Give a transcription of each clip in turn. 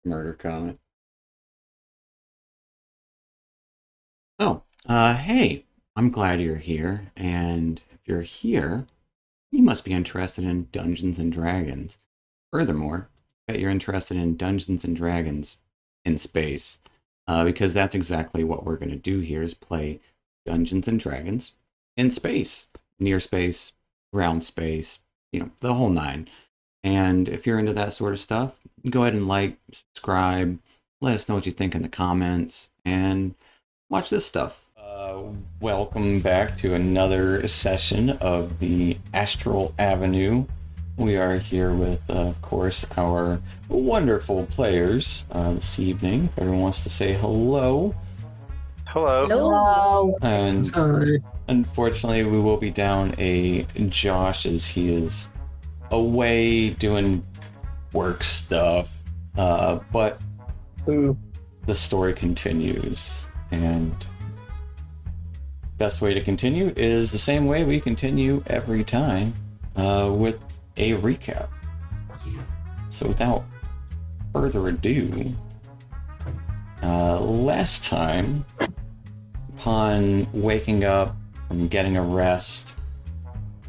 Murder comment. Hey, I'm glad you're here. And if you're here, you must be interested in Dungeons and Dragons. Furthermore, I bet you're interested in Dungeons and Dragons in space, because that's exactly what we're going to do here is play Dungeons and Dragons in space, near space, ground space, the whole nine. And if you're into that sort of stuff, go ahead and like, subscribe, let us know what you think in the comments, and watch this stuff. Welcome back to another session of the Astral Avenue. We are here with, of course, our wonderful players this evening. If everyone wants to say hello. Hello. Hello. And Hi. unfortunately, we will be down a Josh as he is away doing work stuff. But Ooh. the story continues, and best way to continue is the same way we continue every time, with a recap. So without further ado, last time, upon waking up from getting a rest,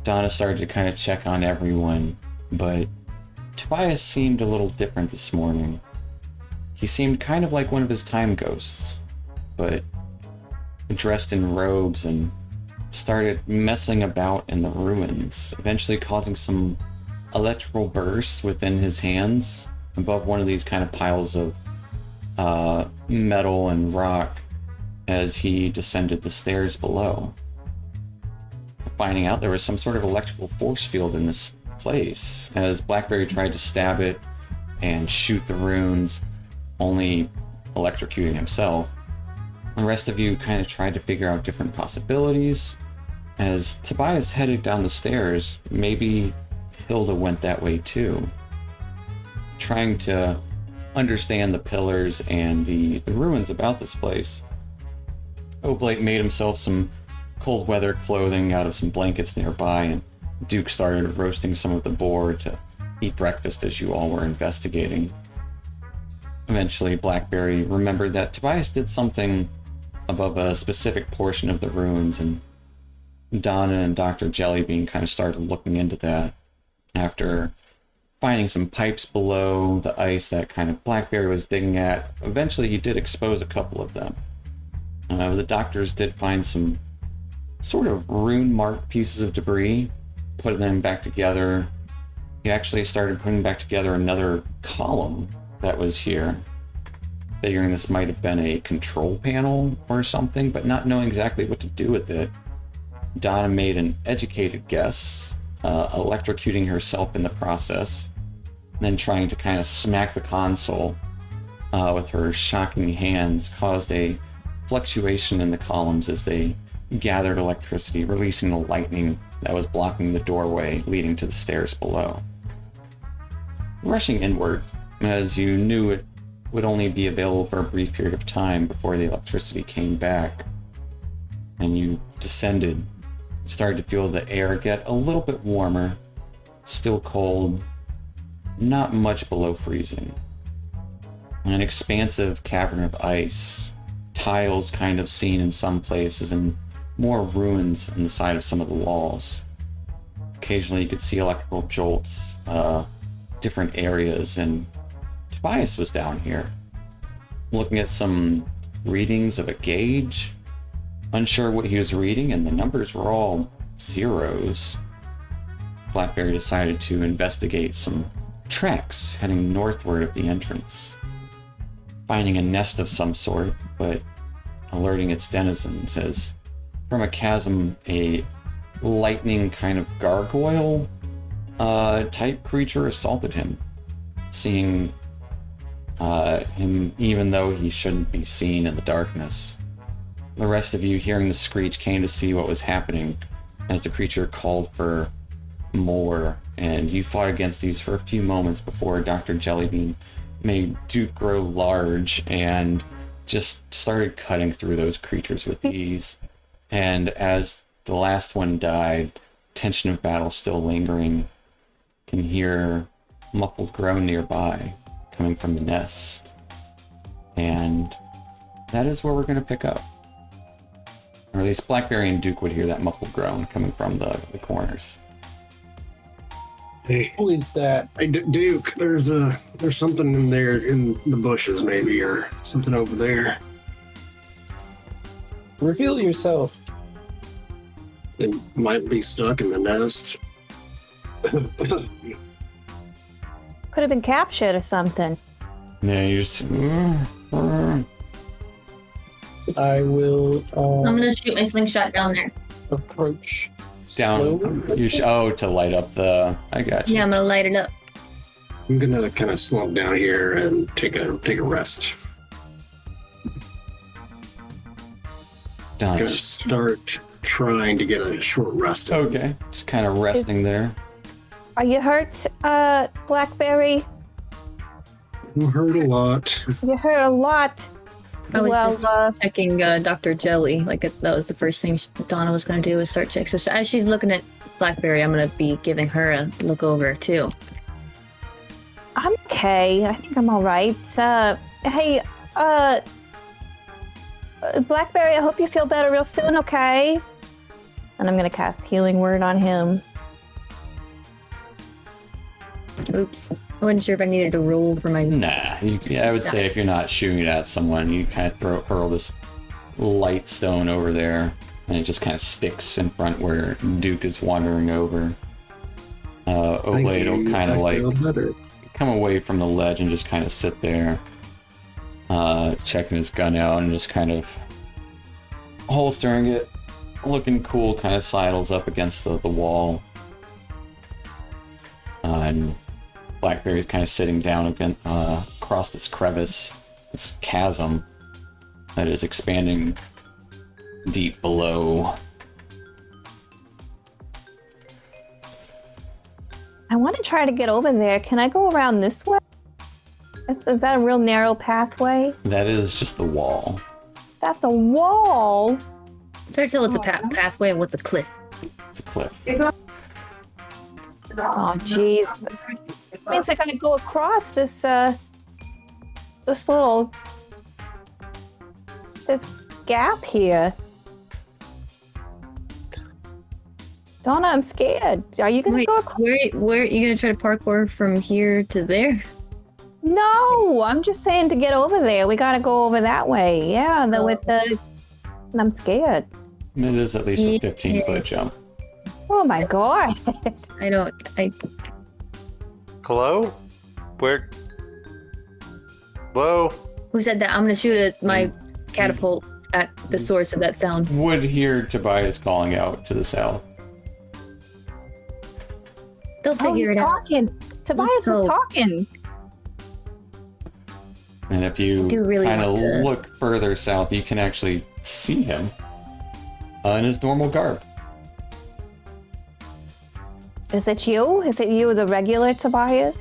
Donna started to kind of check on everyone, but Tobias seemed a little different this morning. He seemed kind of like one of his time ghosts, but dressed in robes, and started messing about in the ruins, eventually causing some electrical bursts within his hands above one of these kind of piles of metal and rock as he descended the stairs below. Finding out there was some sort of electrical force field in this place, as Blackberry tried to stab it and shoot the runes, only electrocuting himself. The rest of you kind of tried to figure out different possibilities. As Tobias headed down the stairs, maybe Hilda went that way too, trying to understand the pillars and the ruins about this place. Oblate made himself some cold weather clothing out of some blankets nearby, and Duke started roasting some of the boar to eat breakfast as you all were investigating. Eventually, Blackberry remembered that Tobias did something above a specific portion of the ruins, and Donna and Dr. Jellybean kind of started looking into that. After finding some pipes below the ice that kind of Blackberry was digging at, eventually he did expose a couple of them. The doctors did find some sort of rune-marked pieces of debris, putting them back together. He actually started putting back together another column that was here, figuring this might have been a control panel or something, but not knowing exactly what to do with it. Donna made an educated guess, electrocuting herself in the process, then trying to kind of smack the console with her shocking hands caused a fluctuation in the columns as they gathered electricity, releasing the lightning that was blocking the doorway leading to the stairs below. Rushing inward, as you knew it would only be available for a brief period of time before the electricity came back, and you descended, started to feel the air get a little bit warmer, still cold, not much below freezing. An expansive cavern of ice, tiles kind of seen in some places, and more ruins on the side of some of the walls. Occasionally you could see electrical jolts, different areas, and Tobias was down here, looking at some readings of a gauge, unsure what he was reading, and the numbers were all zeros. Blackberry decided to investigate some tracks heading northward of the entrance, finding a nest of some sort, but alerting its denizens as from a chasm a lightning kind of gargoyle type creature assaulted him, seeing him even though he shouldn't be seen in the darkness. The rest of you, hearing the screech, came to see what was happening as the creature called for more, and you fought against these for a few moments before Dr. Jellybean made Duke grow large and just started cutting through those creatures with ease. And as the last one died, tension of battle still lingering, can hear muffled groan nearby coming from the nest. And that is where we're going to pick up. Or at least Blackberry and Duke would hear that muffled groan coming from the corners. Hey, Who is that? hey, Duke, there's something in there in the bushes, maybe, or something over there. Reveal yourself. It might be stuck in the nest. Could have been captured or something. Yeah, you just... I will I'm gonna shoot my slingshot down there. approach Down. slowly. To light up the... I got you. Yeah, I'm gonna light it up. I'm gonna kind of slump down here and take a rest. I'm Done. gonna start trying to get a short rest. in. Okay. Just kind of resting there. Are you hurt, Blackberry? You hurt a lot. You hurt a lot. I was Well, just checking Dr. Jelly. Like that was the first thing Donna was gonna do was start check. So as she's looking at Blackberry, I'm gonna be giving her a look over too. I'm okay. I think I'm all right. Hey, Blackberry, I hope you feel better real soon, okay? And I'm gonna cast Healing Word on him. Oops. I wasn't sure if I needed to roll for my. Nah. I would say if you're not shooting it at someone, you kind of hurl this light stone over there, and it just kind of sticks in front where Duke is wandering over. Oblate will kind of I like feel better. come away from the ledge and just kind of sit there, checking his gun out and just kind of holstering it, looking cool, kind of sidles up against the wall. And Blackberry's kind of sitting down again, across this crevice, this chasm that is expanding deep below. I want to try to get over there. Can I go around this way? Is that a real narrow pathway? That is just the wall. That's the wall. It's hard to tell what's a pathway and what's a cliff. It's a cliff. Oh, jeez. Means I gotta go across this little gap here. Donna, I'm scared. Are you gonna Wait, go across? where are you gonna try to parkour from here to there? No, I'm just saying to get over there. We gotta go over that way. Yeah, Oh. and I'm scared. It is at least a 15-foot jump. Oh my god. Hello? Where? Hello? Who said that? I'm gonna shoot my catapult at the source of that sound. Would hear Tobias calling out to the south. They'll Oh, figure he's it out. talking. Tobias is hope. talking. And if you do really kind of want to- look further south, you can actually see him in his normal garb. Is it you? Is it you, the regular Tobias?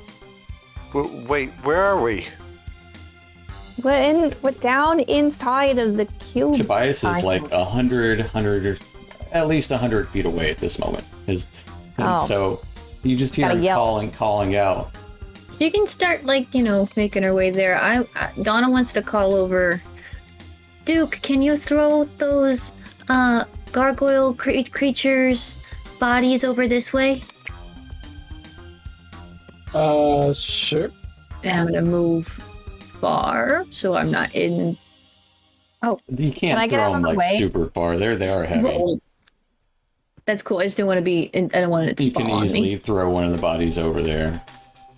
Wait, where are we? We're down inside of the cube. Tobias is I- like 100, or at least 100 feet away at this moment. And Oh. so you just hear Gotta him yell. calling out. She can start, making her way there. Donna wants to call over. Duke, can you throw those gargoyle creatures' bodies over this way? Sure. And I'm gonna move far, so I'm not in. You can't I get throw out them of the like way? super far. They are heavy. That's cool. I just don't want to be. I don't want it to You fall can on easily me. throw one of the bodies over there.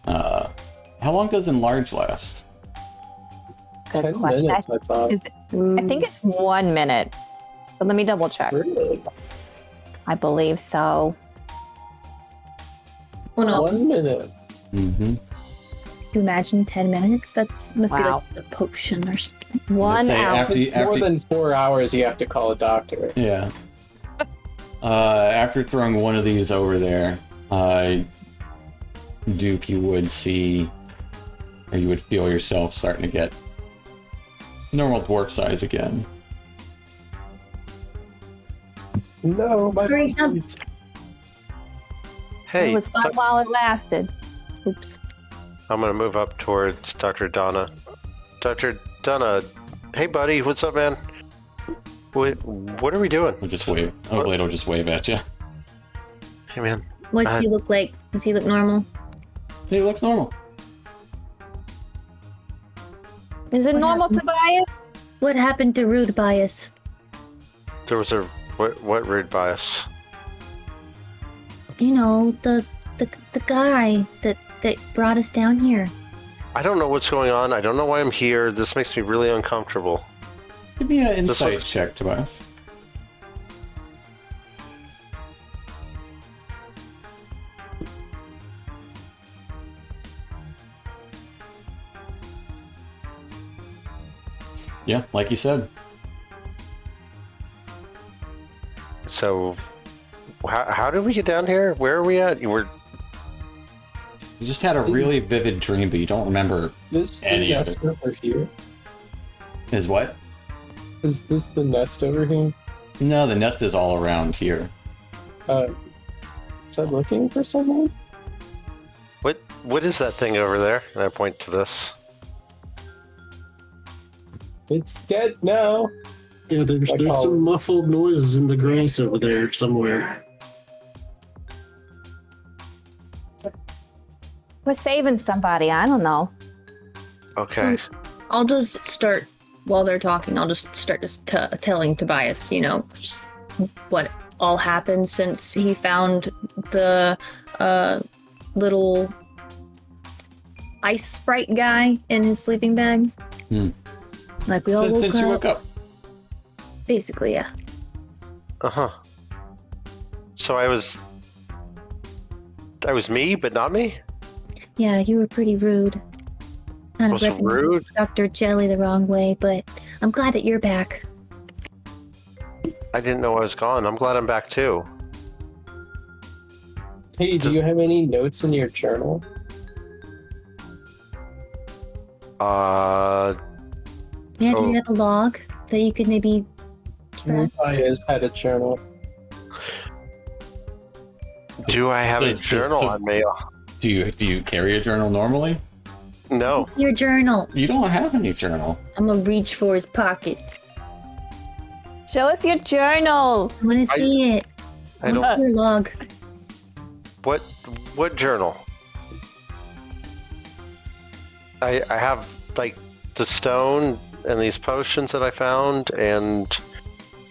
How long does enlarge last? Good 10 question. minutes, I thought. I think it's 1 minute. But let me double check. Really? I believe so. Oh no! 1 minute. Mm-hmm. Can you imagine 10 minutes? Must be Wow. like a potion or something. 1 say hour. More than 4 hours, you have to call a doctor. Yeah. After throwing one of these over there, Duke, you would see, or you would feel yourself starting to get normal dwarf size again. No, my Great, sounds- Hey, It was fun while it lasted. Oops. I'm gonna move up towards Dr. Donna. Dr. Donna, hey buddy, what's up, man? What are we doing? We'll just wave. Oh, Blade will just wave at you. Hey man. What's he look like? Does he look normal? He looks normal. Is it normal to buy it? What happened to Rude Bias? There was a what rude bias? You know, the guy that brought us down here. I don't know what's going on. I don't know why I'm here. This makes me really uncomfortable. Give me an insight looks- check, Tobias. Yeah, like you said. So, how did we get down here? Where are we at? You just had a really vivid dream, but you don't remember This the any of nest it. over here? Is what? Is this the nest over here? No, the nest is all around here. Is that looking for someone? What is that thing over there? And I point to this. It's dead now. Yeah, there's Like how- some muffled noises in the grass over there somewhere. We're saving somebody. I don't know. Okay. I'll just start while they're talking. I'll just start just telling Tobias, you know, just what all happened since he found the little ice sprite guy in his sleeping bag. Like we all woke Since you woke up. Basically, yeah. Uh-huh. So I was me, but not me? Yeah, you were pretty rude. Kind of Was rubbing rude? Dr. Jelly the wrong way, but I'm glad that you're back. I didn't know I was gone. I'm glad I'm back too. Hey, do you have any notes in your journal? Yeah, do Oh. you have a log that you could maybe Rude Bias had a journal. Do I have a Does- journal so- on me? Do you carry a journal normally? No. your journal? You don't have any journal. I'm gonna reach for his pocket. Show us your journal. I wanna see it. I don't. What's your log? What journal? I have like the stone and these potions that I found and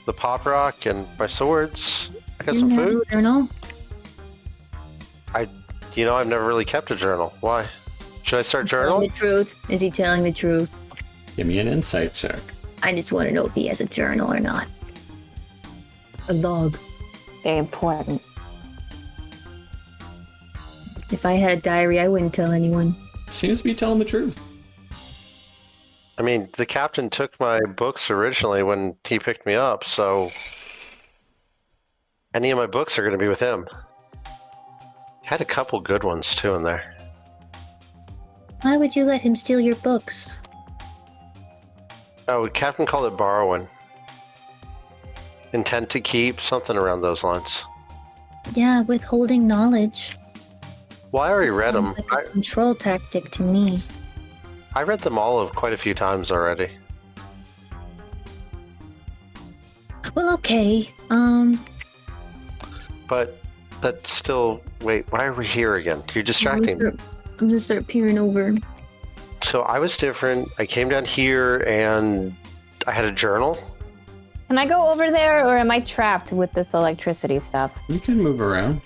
the pop rock and my swords. I got You some don't have a food. journal? I've never really kept a journal. Why? Should I start Telling journaling? the truth? Is he telling the truth? Give me an insight check. I just want to know if he has a journal or not. A log. Very important. If I had a diary, I wouldn't tell anyone. Seems to be telling the truth. I mean, the captain took my books originally when he picked me up, so any of my books are going to be with him. Had a couple good ones too in there. Why would you let him steal your books? Oh, Captain called it borrowing. Intent to keep, something around those lines. Yeah, withholding knowledge. Well, I already read them. Sounds like a control tactic to me. I read them all of quite a few times already. Well, okay. But that's still... Wait, why are we here again? You're distracting me. I'm gonna start peering over. So I was different. I came down here and I had a journal. Can I go over there, or am I trapped with this electricity stuff? You can move around.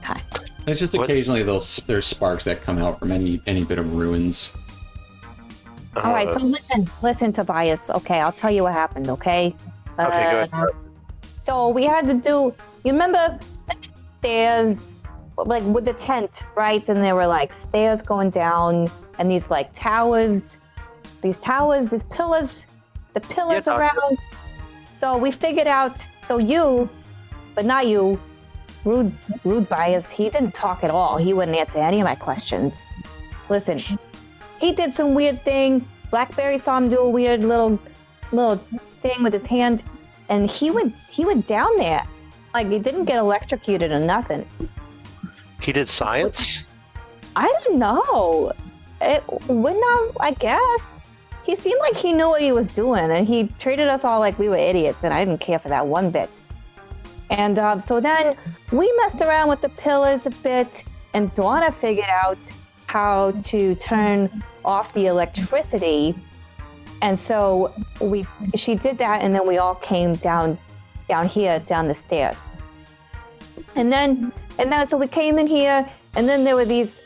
Okay. It's just What? occasionally there's sparks that come out from any bit of ruins. All right, so listen, Tobias. Okay, I'll tell you what happened. Okay. Okay, go ahead. So we had to do. You remember the stairs, like with the tent, right? And there were like stairs going down, and these like towers, these pillars, the pillars Yeah, around. So we figured out. So you, but not you, rude bias. He didn't talk at all. He wouldn't answer any of my questions. Listen, he did some weird thing. Blackberry saw him do a weird little thing with his hand, and he went down there. Like, he didn't get electrocuted or nothing. He did science? I don't know. It wouldn't have, I guess. He seemed like he knew what he was doing, and he treated us all like we were idiots, and I didn't care for that one bit. And so then we messed around with the pillars a bit, and Donna figured out how to turn off the electricity. And so she did that, and then we all came down here, down the stairs. And then so we came in here, and then there were these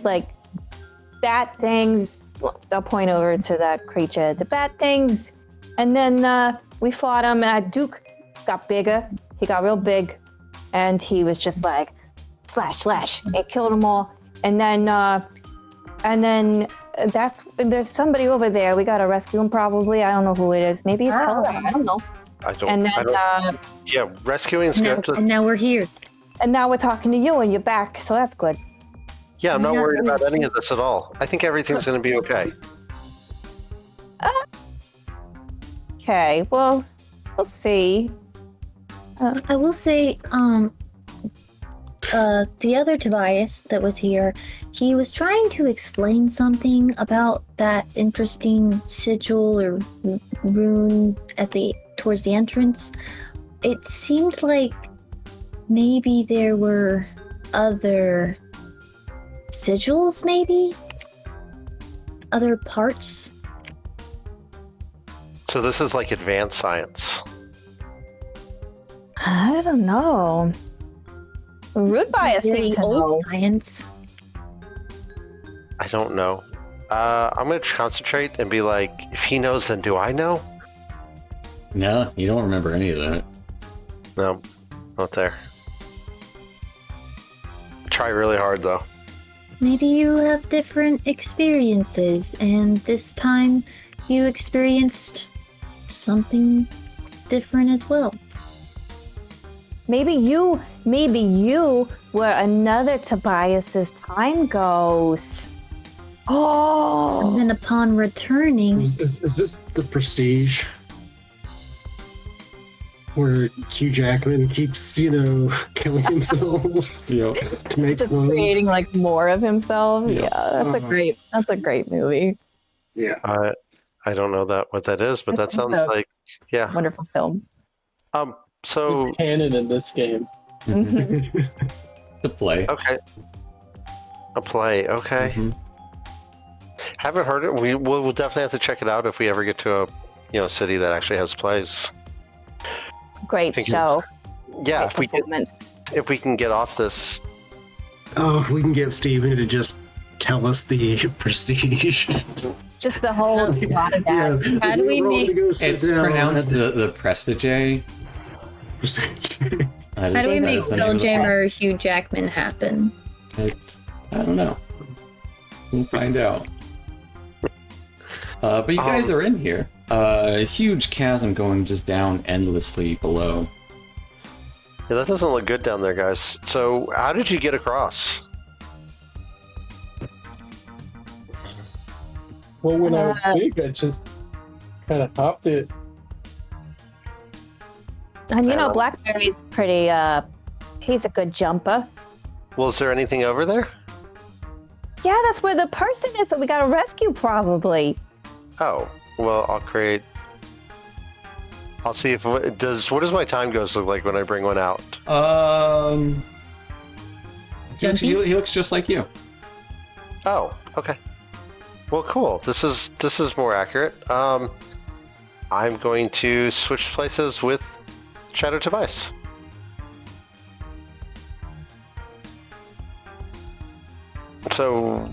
like bat things. I'll point over to that creature, the bat things, and then we fought him. And Duke got bigger. He got real big, and he was just like slash. It killed them all. And then there's somebody over there. We gotta rescue him probably. I don't know who it is. Maybe it's Hilda. I don't know. Yeah, rescuing's good. And now we're here. And now we're talking to you, and you're back, so that's good. Yeah, I'm not worried about any of this at all. I think everything's going to be okay. Okay, well, we'll see. I will say, the other Tobias that was here, he was trying to explain something about that interesting sigil or rune towards the entrance. It seemed like maybe there were other sigils, maybe? Other parts? So this is like advanced science. I don't know. Rude bias Very seemed to know. old science. I don't know. I'm going to concentrate and be like, if he knows, then do I know? No, you don't remember any of that. No, not there. Try really hard, though. Maybe you have different experiences, and this time you experienced something different as well. Maybe you were another Tobias's time ghost. Oh! And then upon returning, Is this the Prestige? Where Hugh Jackman keeps, killing himself Yep. to make Just clothes? creating like more of himself. Yeah. Yeah, that's a great movie. Yeah. I don't know what that is, but that That's sounds a- like, yeah. Wonderful film. So, It's canon in this game. To play. okay. A play, okay. Mhm. Haven't heard it. We'll definitely have to check it out if we ever get to a city that actually has plays. Great Thank you. show. Yeah, Great performance. if we can get off this. Oh, we can get Steven to just tell us the Prestige. Just the whole plot of that. Yeah, How do we we're all make- gonna go sit It's down pronounced and have the Prestige. Prestige. how do we make Spelljammer Hugh Jackman happen? I don't know. We'll find out. But you guys are in here. A huge chasm going just down endlessly below. Yeah, that doesn't look good down there, guys. So, how did you get across? Well, when I was big, I just kind of hopped it. And Yeah. Blackberry's pretty, he's a good jumper. Well, is there anything over there? Yeah, that's where the person is that we gotta rescue, probably. Oh, well, I'll see if what does my time ghost look like when I bring one out? He looks just like you. Oh, okay. Well, cool. This is more accurate. I'm going to switch places with Shadow Tobias. So,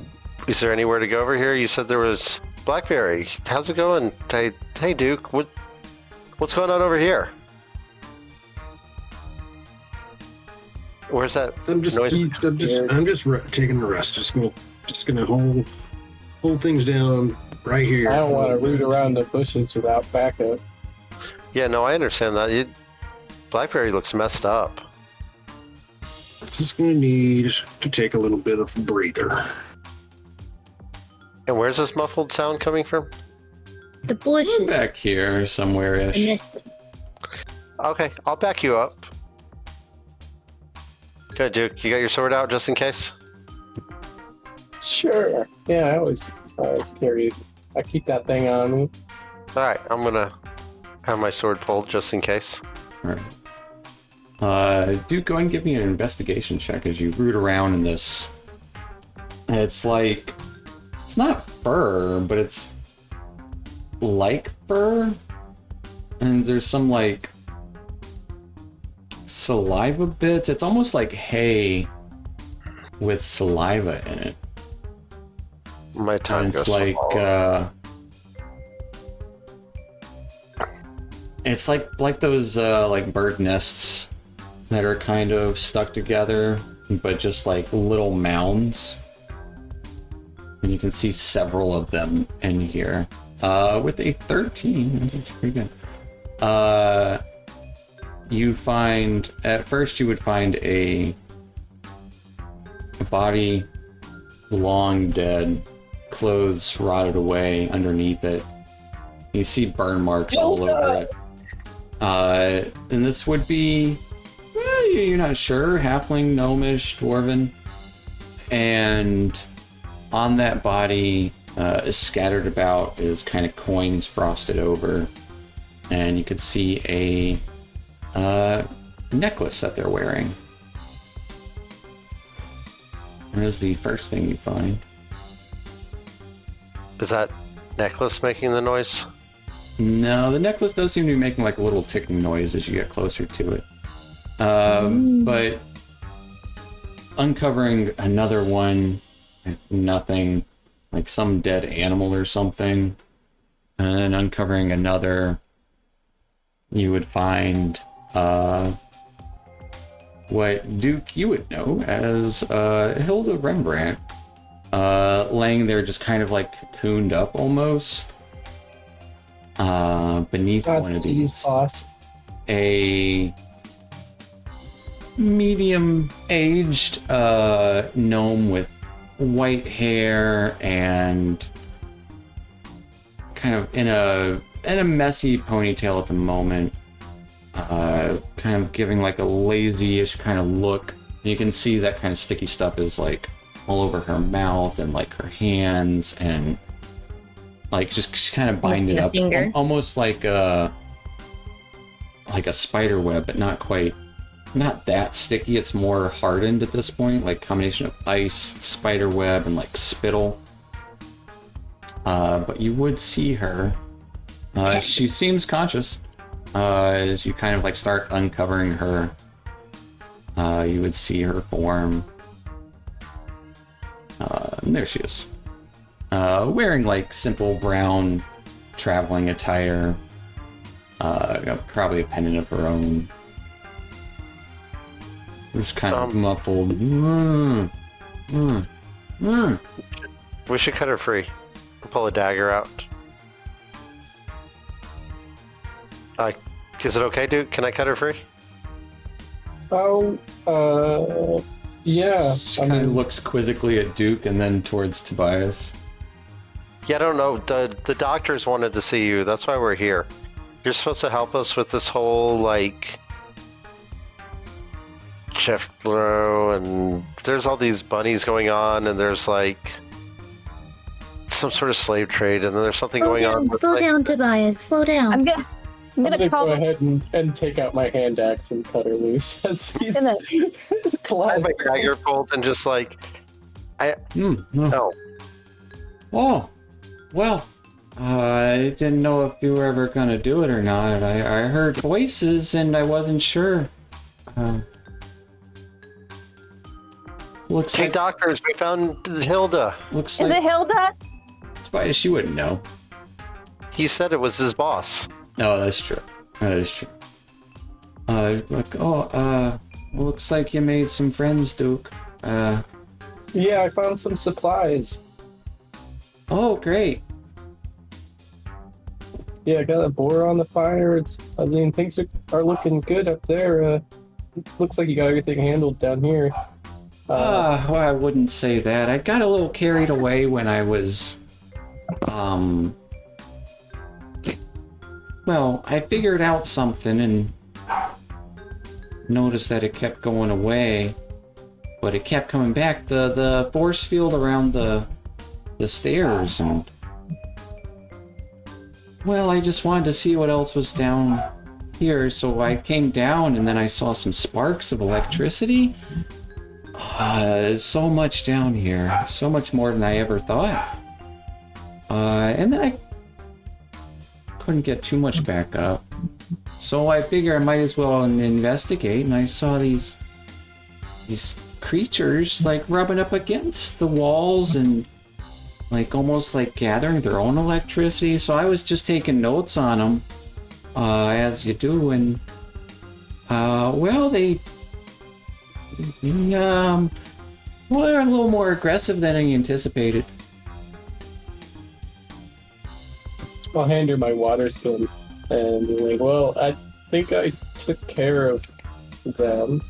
is there anywhere to go over here? You said there was Blackberry. How's it going? Hey, Duke. What's going on over here? Where's that I'm just noise? taking a rest. Just gonna hold things down right here. I don't want to root around the bushes without backup. Yeah, no, I understand that. Blackberry looks messed up. Just gonna need to take a little bit of a breather. And where's this muffled sound coming from? The bushes. Back here somewhere-ish. The mist. Okay, I'll back you up. Good, Duke. You got your sword out just in case? Sure. Yeah, I always carry. I keep that thing on me. All right, I'm gonna have my sword pulled just in case. All right. Duke, go ahead and give me an investigation check as you root around in this. It's like, it's not fur, but it's like fur. And there's some like saliva bits. It's almost like hay with saliva in it. My tongue And it's goes like it's like those like bird nests that are kind of stuck together, but just like little mounds. And you can see several of them in here. With a 13, that's actually pretty good. You find, at first you would find a body long dead, clothes rotted away underneath it. You see burn marks all over it. And this would be, you're not sure, halfling, gnomish, dwarven. And on that body, is scattered about is kind of coins frosted over. And you could see a necklace that they're wearing. There's the first thing you find. Is that necklace making the noise? No, the necklace does seem to be making like a little ticking noise as you get closer to it. But uncovering another one, nothing, like some dead animal or something, and then uncovering another, you would find what Duke you would know as Hilda Rembrandt, laying there just kind of like cocooned up almost, beneath one of these. Boss. A medium-aged gnome with white hair and kind of in a messy ponytail at the moment, kind of giving like a lazy-ish kind of look. You can see that kind of sticky stuff is like all over her mouth and like her hands, and like just kind of bind it up, almost like a spider web, but not quite, not that sticky. It's more hardened at this point, like combination of ice, spider web, and like spittle. But you would see her. She seems conscious. As you kind of like start uncovering her, you would see her form. And there she is. Wearing like simple brown traveling attire. Probably a pendant of her own. Just kind of muffled. We should cut her free. Pull a dagger out. Is it okay, dude? Can I cut her free? Oh, yeah. She kind of looks quizzically at Duke and then towards Tobias. Yeah, I don't know. The doctors wanted to see you. That's why we're here. You're supposed to help us with this whole, like, Chef Blow, and there's all these bunnies going on, and there's, like, some sort of slave trade, and then there's something going on. Slow down, Tobias. Slow down. I'm gonna call go ahead and take out my hand axe and cut her loose as he's I have my dagger pulled and just like, no. Oh, well, I didn't know if you were ever gonna do it or not. I heard voices and I wasn't sure. Looks Hey, like doctors, we found Hilda. looks Is like it Hilda? Tobias, she wouldn't know. He said it was his boss. No, that's true. That is true. Looks like you made some friends, Duke. Yeah, I found some supplies. Oh, great. Yeah, I got a boar on the fire. Things are looking good up there. Looks like you got everything handled down here. Well, I wouldn't say that. I got a little carried away when I was, well, I figured out something and noticed that it kept going away, but it kept coming back. The force field around the stairs, and well, I just wanted to see what else was down here, so I came down and then I saw some sparks of electricity. So much down here, so much more than I ever thought. And then I couldn't get too much back up, so I figure I might as well investigate. And I saw these creatures like rubbing up against the walls and like almost like gathering their own electricity. So I was just taking notes on them, as you do, and well, they're a little more aggressive than I anticipated. I'll hand her my water skin and be like, well, I think I took care of them.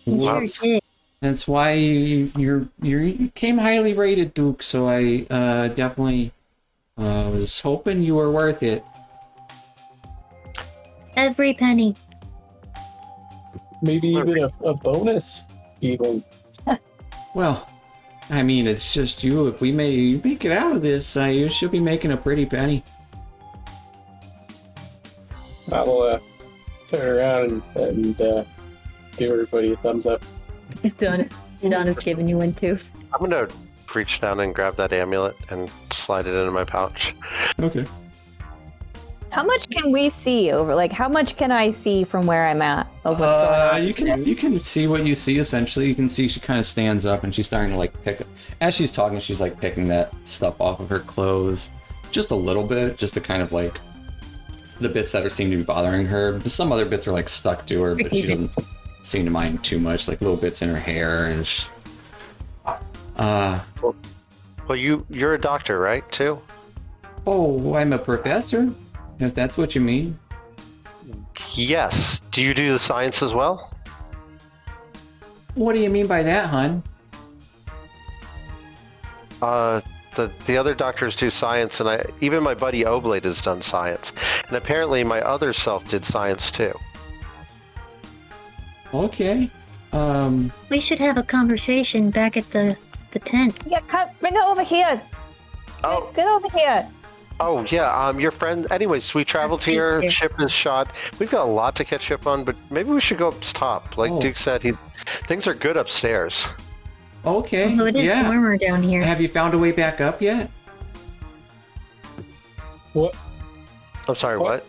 Well, Sure did. That's why you came highly rated, Duke. So I definitely was hoping you were worth it. Every penny. Maybe even a bonus, even. Well, I mean, it's just you. If we make it out of this, you should be making a pretty penny. I'll turn around and give everybody a thumbs up. Donna's giving you one too. I'm gonna reach down and grab that amulet and slide it into my pouch. Okay. How much can we see over? Like, how much can I see from where I'm at? Of what's going on? You can see what you see. Essentially, you can see she kind of stands up and she's starting to like pick. As she's talking, she's like picking that stuff off of her clothes, just a little bit, just to kind of like the bits that seem to be bothering her. Some other bits are like stuck to her, but she doesn't seem to mind too much. Like little bits in her hair and. Well, you're a doctor, right? Too. Oh, I'm a professor. If that's what you mean. Yes. Do you do the science as well? What do you mean by that, hon? The other doctors do science, and even my buddy Oblate has done science, and apparently my other self did science too. Okay. We should have a conversation back at the tent. Yeah, bring her over here. Oh. Get over here. Oh yeah, your friend. Anyways, we traveled here. Ship is shot. We've got a lot to catch up on, but maybe we should go up top. Like Duke said, things are good upstairs. Okay. Although it is yeah. warmer down here. Have you found a way back up yet? What? I'm sorry. What?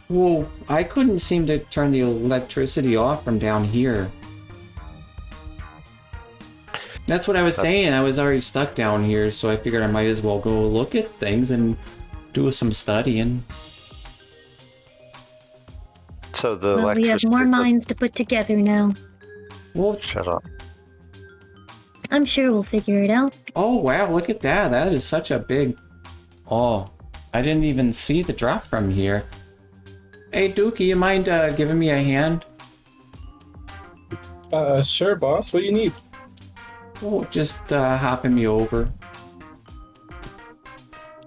Well, I couldn't seem to turn the electricity off from down here. That's what I was saying. I was already stuck down here, so I figured I might as well go look at things and do some studying. So the Well, we have more minds to put together now. Well, Shut up. I'm sure we'll figure it out. oh wow, look at that. That is such a big... Oh, I didn't even see the drop from here. Hey, Dookie, you mind giving me a hand? Sure, boss. What do you need? Oh, just hopping me over.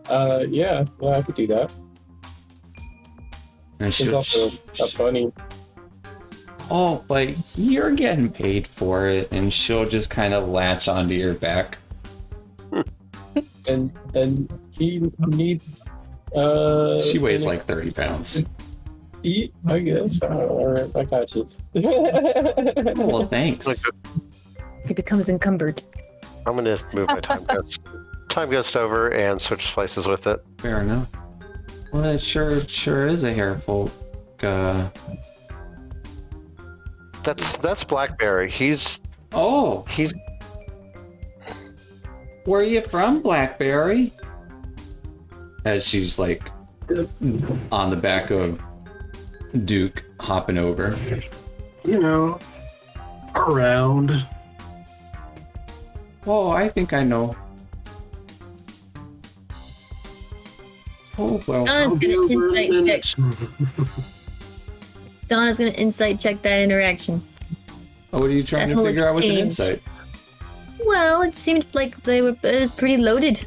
Yeah, I could do that. And There's also a bunny. Oh, but you're getting paid for it, and she'll just kind of latch onto your back. And he needs She weighs like 30 pounds. eat, I guess. Alright, I got you. Well, thanks. He becomes encumbered. I'm gonna move my time ghost over and switch places with it. Fair enough. Well, that sure is a hair folk. That's Blackberry. He's Oh, where are you from, Blackberry? As she's like on the back of Duke, hopping over. You know, around. Oh, I think I know. Oh, well. I'll be over in a minute. Donna's gonna insight check that interaction. Oh, what are you trying That to whole figure out with an exchange. insight? Well, it seemed like it was pretty loaded. It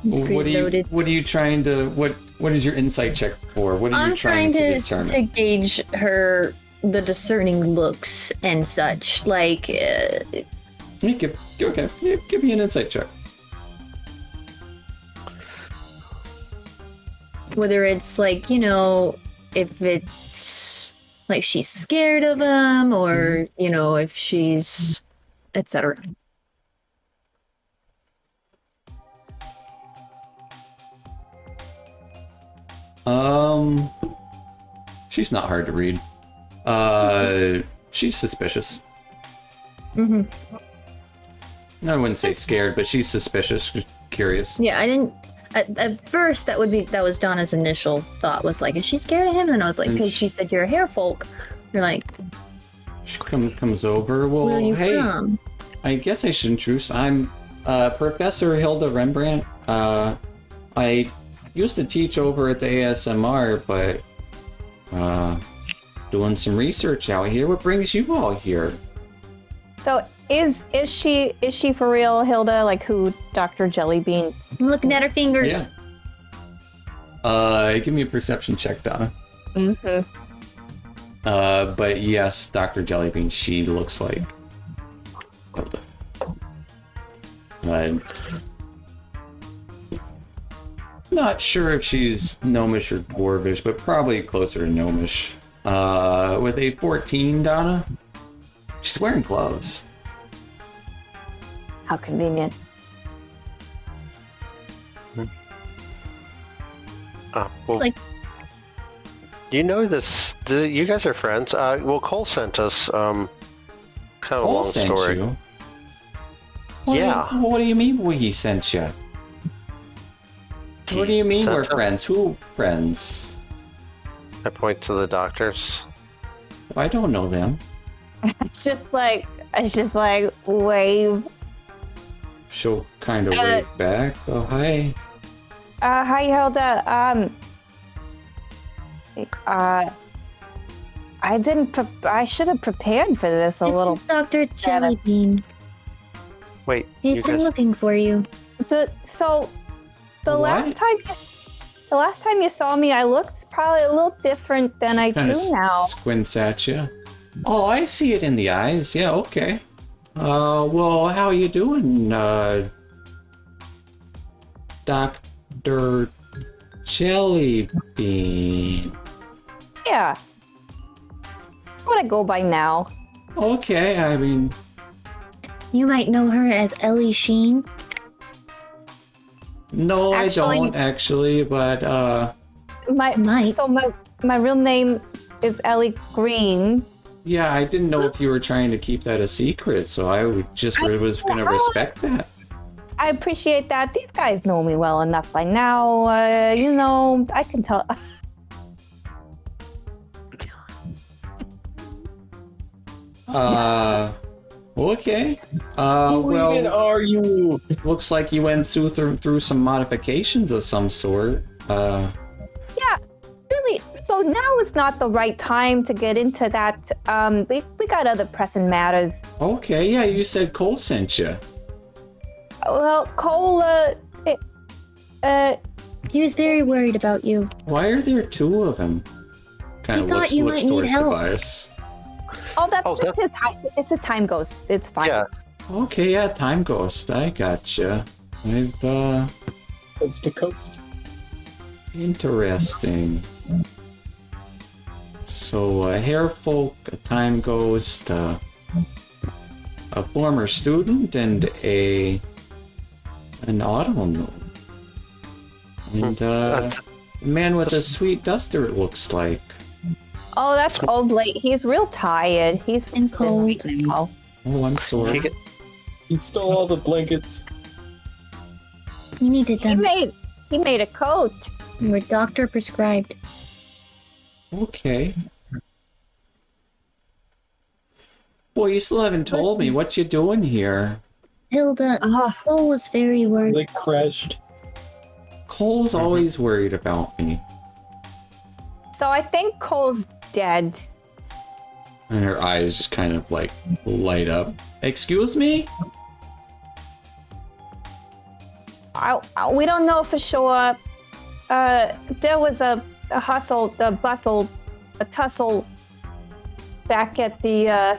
was What pretty loaded. are you trying to, what is your insight check for? What are I'm you trying to trying determine? to gauge her the discerning looks and such. Like, Give me an insight check. whether it's like, you know, if it's like she's scared of him or, you know, if she's, etc. She's not hard to read. She's suspicious. Mm-hmm. I wouldn't say scared, but she's suspicious, curious. Yeah, I didn't. At first, that was Donna's initial thought. Was like, is she scared of him? And I was like, because she said you're a hair folk. You're like, She comes over. Well, where are you hey, from? I guess I should introduce. I'm Professor Hilda Rembrandt. I used to teach over at the ASMR, but doing some research out here. What brings you all here? So is she for real, Hilda? Like who Dr. Jellybean? I'm looking at her fingers. Yeah. Give me a perception check, Donna. Mm-hmm. But yes, Dr. Jellybean, she looks like Hilda. Not sure if she's gnomish or dwarvish, but probably closer to gnomish. With a 14, Donna. She's wearing gloves. How convenient. Well, Like- you know this. You guys are friends. Well, Cole sent us kind of a Cole long sent story. you. Yeah. What do you mean he sent you? What do you mean Sent we're us- friends? Who friends? I point to the doctors. I don't know them. I just like wave. She'll kind of wave back. Oh, hi. Hi Hilda. I should have prepared for this a This little. is Dr. Jellybean. Wait, He's you been guys. looking for you. The What? last time you saw me, I looked probably a little different than I Kind do of now. squints at you. Oh, I see it in the eyes. Yeah, okay. Well, how you doing, Dr. Jellybean? Yeah. What I go by now. Okay, I mean, You might know her as Ellie Sheen. no, Actually- I don't actually, but Might. My real name is Ellie Green. yeah, I didn't know if you were trying to keep that a secret, so I was gonna respect that. I appreciate that. These guys know me well enough by now. I can tell. Okay. Who even Well, are you? looks like you went through some modifications of some sort. Yeah, really. So now is not the right time to get into that. We got other pressing matters. Okay, yeah, you said Cole sent you. Well, Cole, He was very worried about you. Why are there two of them? Kind He of thought looks you might need towards help. Tobias. that's Oh, just his time. It's his time ghost. It's fine. Yeah. Okay, yeah, time ghost. I gotcha. Coast to coast. Interesting. So, a hair folk, a time ghost, a former student, and an auto gnome. And a man with a sweet duster, it looks like. Oh, that's old late. He's real tired. He's And cold. right now. Oh, I'm sorry. He get- He stole all the blankets. You needed them. He made a coat. You were doctor prescribed. Okay. Well, you still haven't told me what you doing here. Hilda, Ah. Cole was very worried. They crashed. Cole's always worried about me. So I think Cole's dead. And her eyes just kind of like light up. Excuse me? We don't know for sure. There was a hustle, a bustle, a tussle. back at the,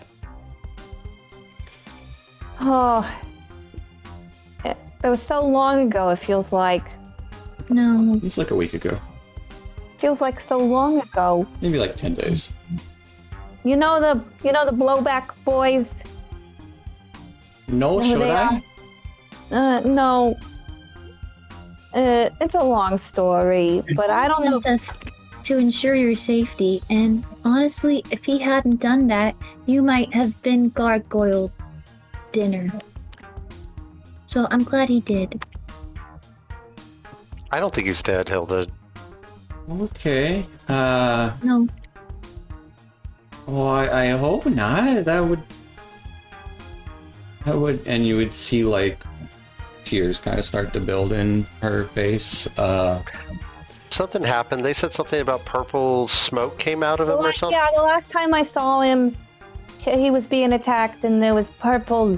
that was so long ago, it feels like. No. It's like a week ago. Feels like so long ago. Maybe like 10 days. You know the blowback boys? No, Who should they I? No. It's a long story, but I don't know. That's to ensure your safety, and honestly, if he hadn't done that, you might have been gargoyle dinner. So I'm glad he did. I don't think he's dead, Hilda. Okay. No. Well, I hope not. That would, and you would see like tears kind of start to build in her face. Something happened. They said something about purple smoke came out of him or something. Yeah, the last time I saw him, he was being attacked, and there was purple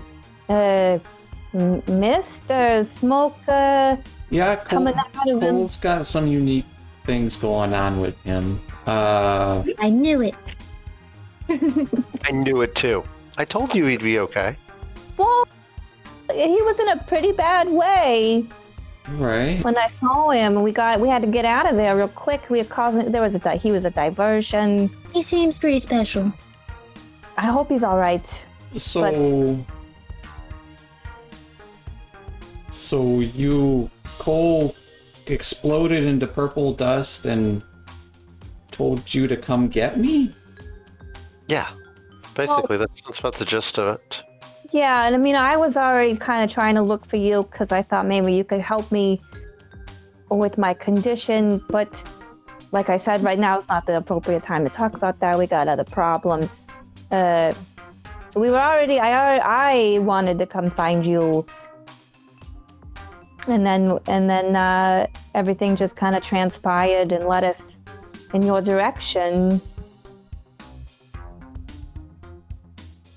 mist or smoke Yeah, coming out of him. Cole's got some unique things going on with him. I knew it. I knew it too. I told you he'd be okay. Well, he was in a pretty bad way Right. when I saw him. We had to get out of there real quick. He was a diversion. He seems pretty special. I hope he's all right. So you, Cole, exploded into purple dust and told you to come get me? Yeah. Basically, that's about the gist of it. Yeah, and I mean, I was already kind of trying to look for you because I thought maybe you could help me with my condition, but like I said, right now is not the appropriate time to talk about that. We got other problems. So we were already, I wanted to come find you, and then everything just kind of transpired and led us in your direction.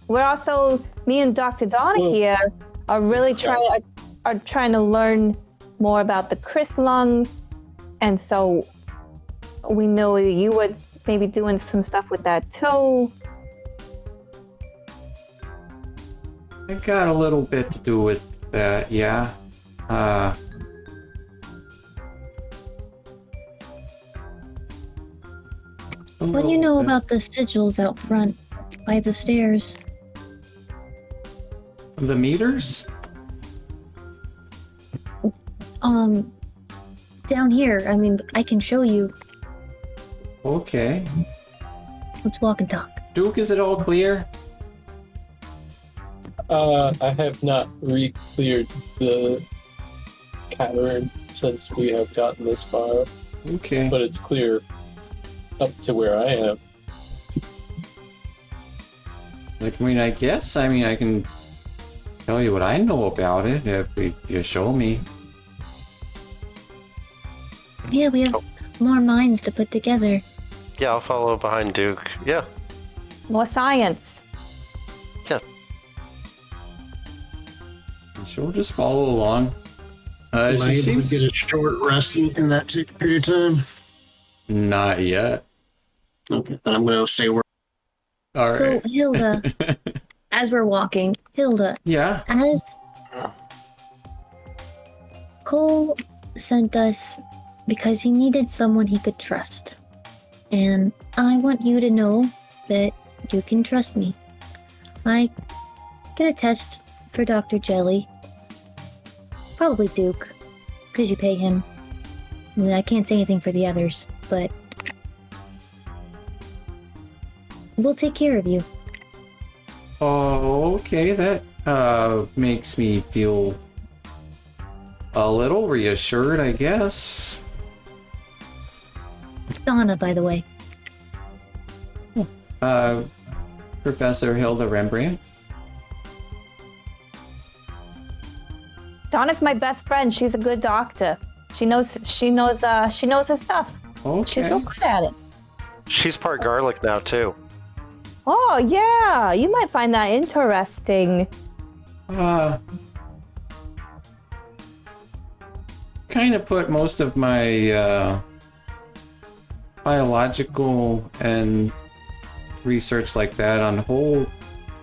We're also, me and Dr. Donna here are really trying to learn more about the Chris lung, and so we know you were maybe doing some stuff with that too. I got a little bit to do with that, yeah. What do you know about the sigils out front by the stairs? The meters? Down here. I mean, I can show you. Okay. Let's walk and talk. Duke, is it all clear? I have not re-cleared the cavern since we have gotten this far, Okay. but it's clear up to where I am. I can tell you what I know about it if you show me. Yeah, we have more minds to put together. Yeah, I'll follow behind Duke. Yeah. More science. She'll just follow along. Am I She able to seems get a short rest in that period of time? not yet. Okay, then I'm going to stay where. All So, right. Hilda, as we're walking, Hilda, Yeah. as Cole sent us because he needed someone he could trust. And I want you to know that you can trust me. I can attest for Dr. Jelly. Probably Duke, because you pay him. I mean, I can't say anything for the others, but we'll take care of you. Oh, okay. That makes me feel a little reassured, I guess. Donna, by the way. Professor Hilda Rembrandt. Donna's my best friend. She's a good doctor. She knows her stuff. Okay. She's real good at it. She's part garlic now, too. Oh yeah, you might find that interesting. Kind of put most of my biological and research like that on hold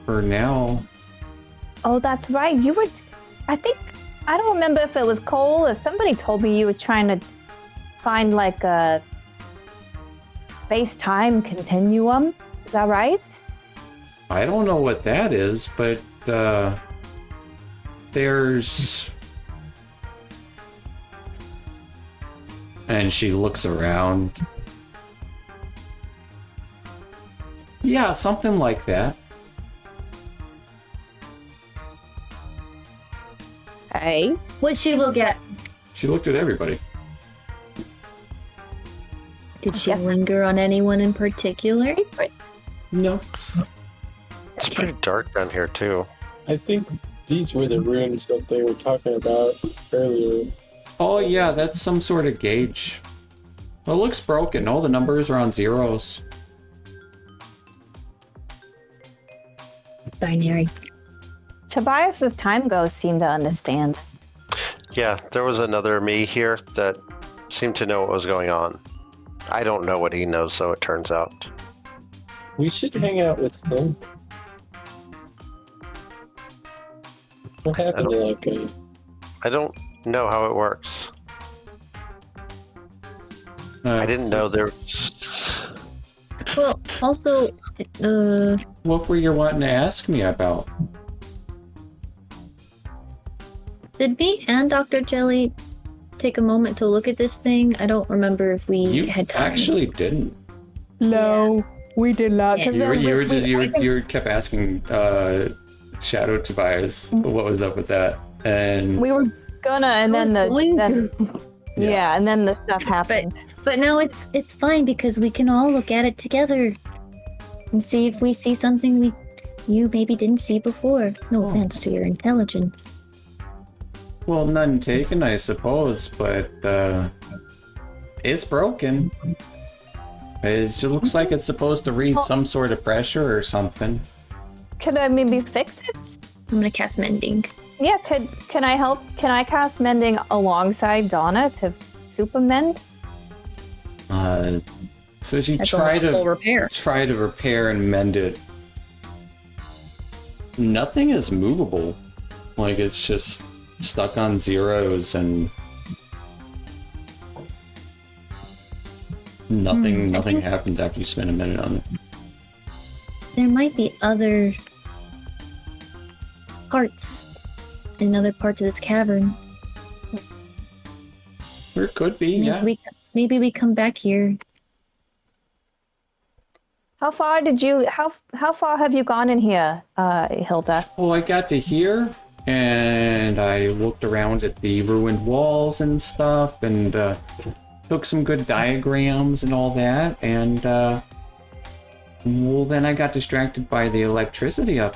for now. Oh, that's right. You were. I think. I don't remember if it was Cole or somebody told me you were trying to find like a space-time continuum. Is that right? I don't know what that is, but there's... And she looks around. Yeah, something like that. Hey. What'd she look at? She looked at everybody. Did she Yes. linger on anyone in particular? Secret. No. It's pretty dark down here too. I think these were the runes that they were talking about earlier. Oh yeah, that's some sort of gauge. Well, it looks broken. All the numbers are on zeros. Binary. Tobias's time ghost seemed to understand. Yeah, there was another me here that seemed to know what was going on. I don't know what he knows, so it turns out. We should hang out with him. What happened to that guy? I don't know how it works. I didn't know there was... Well, also, What were you wanting to ask me about? did me and Dr. Jelly take a moment to look at this thing? I don't remember if we You had time. actually didn't. No, we did not. Yeah. You kept asking Shadow Tobias what was up with that, and We were gonna, and then I was going yeah, and then the stuff happened. But now it's fine because we can all look at it together and see if we see something you maybe didn't see before. No offense to your intelligence. well, none taken, I suppose, but it's broken. It just looks like it's supposed to read some sort of pressure or something. Could I maybe fix it? I'm gonna cast Mending. Yeah, can I help? Can I cast mending alongside Donna to super mend? So as you That's try a full to repair. and mend it, nothing is movable. Like it's just stuck on zeros and nothing happens after you spend a minute on it. There might be other parts in other parts of this cavern. There could be, yeah. Maybe we come back here. How far have you gone in here, Hilda? Well, I got to here, and I looked around at the ruined walls and stuff, and took some good diagrams and all that, and well, then I got distracted by the electricity up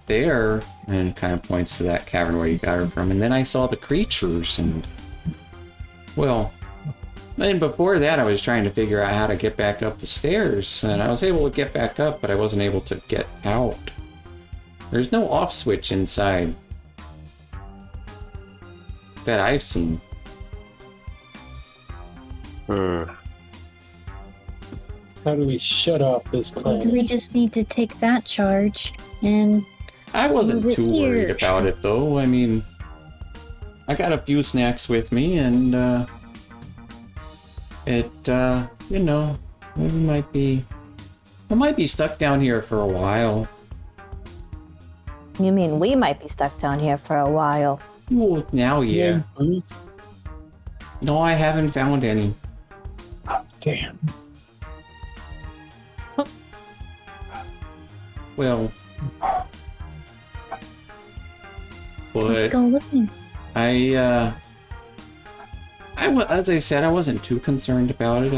there, and kind of points to that cavern where you got her from, and then I saw the creatures, and well, then before that I was trying to figure out how to get back up the stairs, and I was able to get back up, but I wasn't able to get out. There's no off switch inside that I've seen. How do we shut off this planet? We just need to take that charge and I wasn't Move it too worried here. about it though. I mean, I got a few snacks with me, and it you know, I might be stuck down here for a while. You mean we might be stuck down here for a while? Well, now yeah. Booze? No, I haven't found any. Damn. Well, let's but go looking. as I said, I wasn't too concerned about it.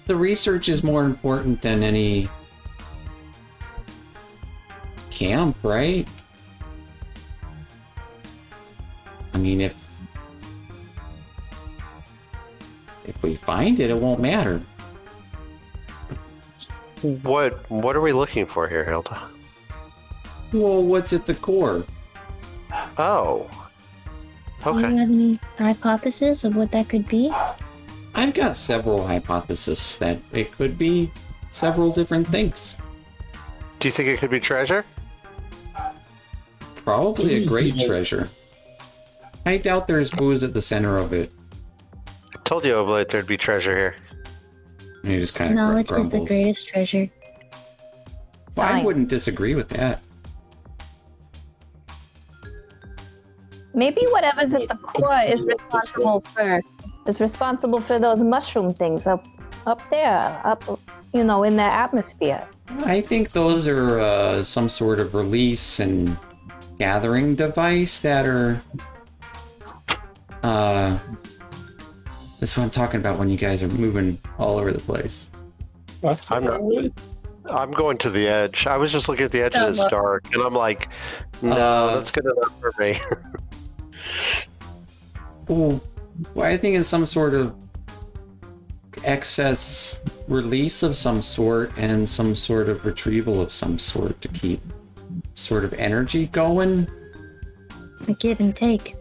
The research is more important than any camp, right? I mean, if we find it, it won't matter. What are we looking for here, Hilda? Well, what's at the core? Oh. Do you Okay. have any hypothesis of what that could be? I've got several hypotheses that it could be. several different things. Do you think it could be treasure? Probably a great Booze. treasure. I doubt there's booze at the center of it. I told you, Oblate, there'd be treasure here. And he just kind of Knowledge grumbles. is the greatest treasure. Well, I Science. wouldn't disagree with that. Maybe whatever's at the core is responsible for those mushroom things up there, in the atmosphere. I think those are some sort of release and gathering device that are. That's what I'm talking about when you guys are moving all over the place. I'm not- I'm going to the edge. I was just looking at the edge and it's dark, and I'm like, no, that's good enough for me. Well, I think it's some sort of excess release of some sort and some sort of retrieval of some sort to keep sort of energy going. A give and take.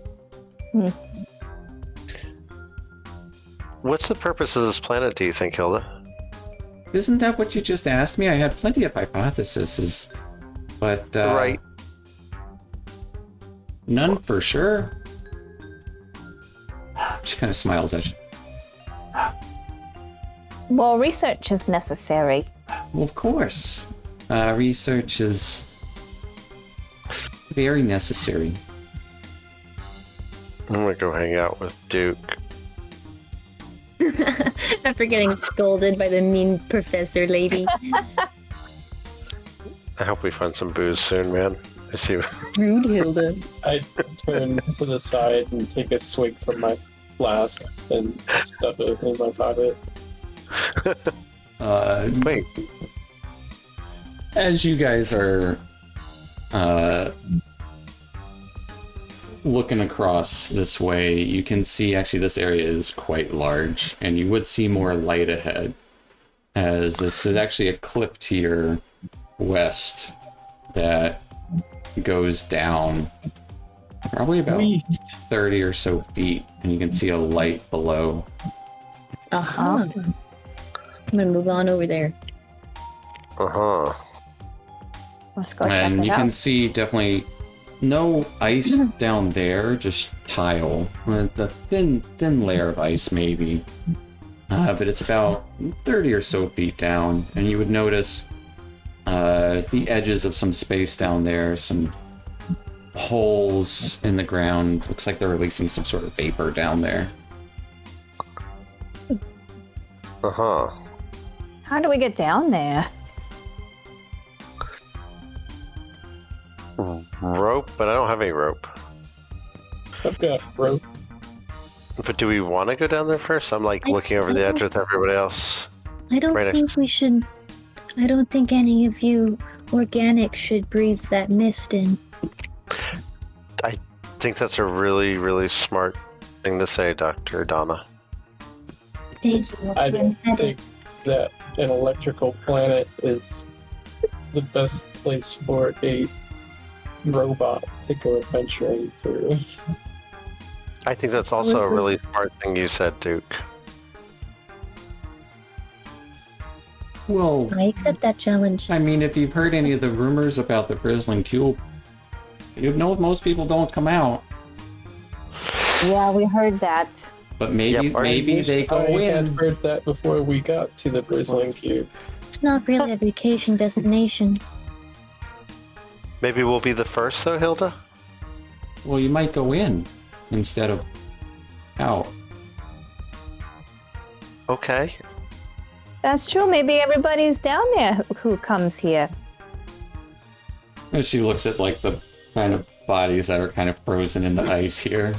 What's the purpose of this planet, do you think, Hilda? Isn't that what you just asked me? I had plenty of hypotheses, but Right. none for sure. She kind of smiles at you. Well, research is necessary. Well, of course. Research is very necessary. I'm gonna go hang out with Duke. After getting scolded by the mean professor lady. I hope we find some booze soon, man. I see. Rude Hilda. I turn to the side and take a swig from my flask and stuff it in my pocket. Wait, As you guys are looking across this way, you can see actually this area is quite large, and you would see more light ahead, as this is actually a cliff to your west that goes down probably about 30 or so feet, and you can see a light below. Uh-huh. I'm gonna move on over there. uh-huh. Let's go check And it you out. can see definitely no ice down there, just tile. The thin layer of ice maybe. But it's about 30 or so feet down, and you would notice the edges of some space down there, some holes in the ground. Looks like they're releasing some sort of vapor down there. Uh-huh. How do we get down there? Rope, but I don't have any rope. I've got rope. But do we want to go down there first? I'm like I- looking over I the edge don't- with everybody else. I don't Right next think we should. I don't think any of you organic should breathe that mist in. I think that's a really, really smart thing to say, Dr. Donna. Thank you. I don't said it. think that an electrical planet is the best place for a robot to go adventuring through. I think that's also a really smart thing you said, Duke. Well, I accept that challenge. I mean, if you've heard any of the rumors about the Frizzlin Cube, you know most people don't come out. Yeah, we heard that. But maybe Yep, maybe they go I had in. heard that before we got to the Frizzlin Cube. It's not really a vacation destination. Maybe we'll be the first, though, Hilda? Well, you might go in instead of out. Okay. That's true. Maybe everybody's down there who comes here. And she looks at like the kind of bodies that are kind of frozen in the ice here.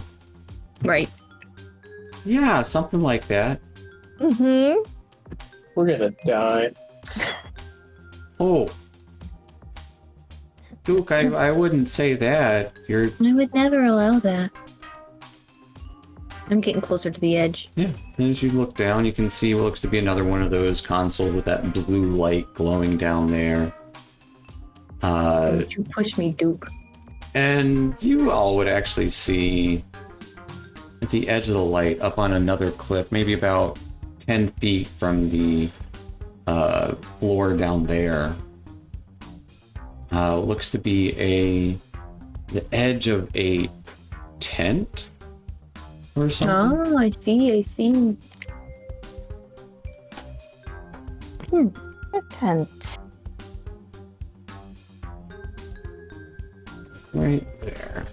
Right. Yeah, something like that. Mm-hmm. We're gonna die. Oh. Duke, I wouldn't say that. You're I would never allow that. I'm getting closer to the edge. yeah. As you look down, you can see what looks to be another one of those consoles with that blue light glowing down there. Don't you push me, Duke. And you all would actually see at the edge of the light up on another cliff, maybe about 10 feet from the floor down there looks to be the edge of a tent or something. Oh, I see. A tent. Right there.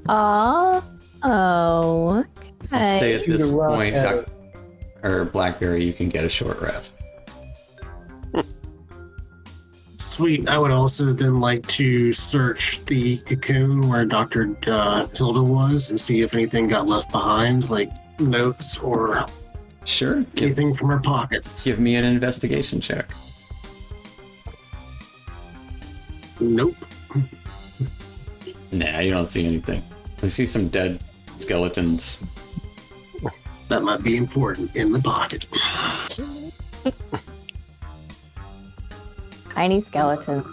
Oh, I'll say okay. at this Shoot a rock point, at it. or Blackberry, you can get a short rest. Sweet. I would also then like to search the cocoon where Dr. Hilda was and see if anything got left behind, like notes or Sure. anything from her pockets. Give me an investigation check. Nope. Nah, you don't see anything. You see some dead skeletons. That might be important in the pocket. Tiny skeletons.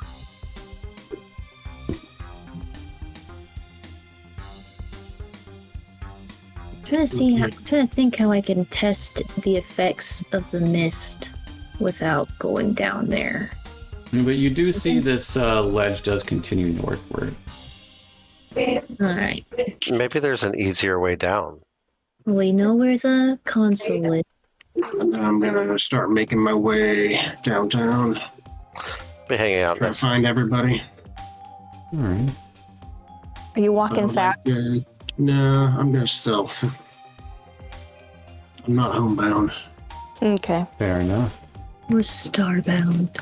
Trying to think how I can test the effects of the mist without going down there. But you do see this ledge does continue northward. Alright. Maybe there's an easier way down. We know where the console is. And then I'm gonna start making my way downtown, Be hanging out try to next. find everybody. All right. Are you I walking would like fast? to- no, I'm gonna stealth. I'm not homebound. Okay. Fair enough. We're starbound.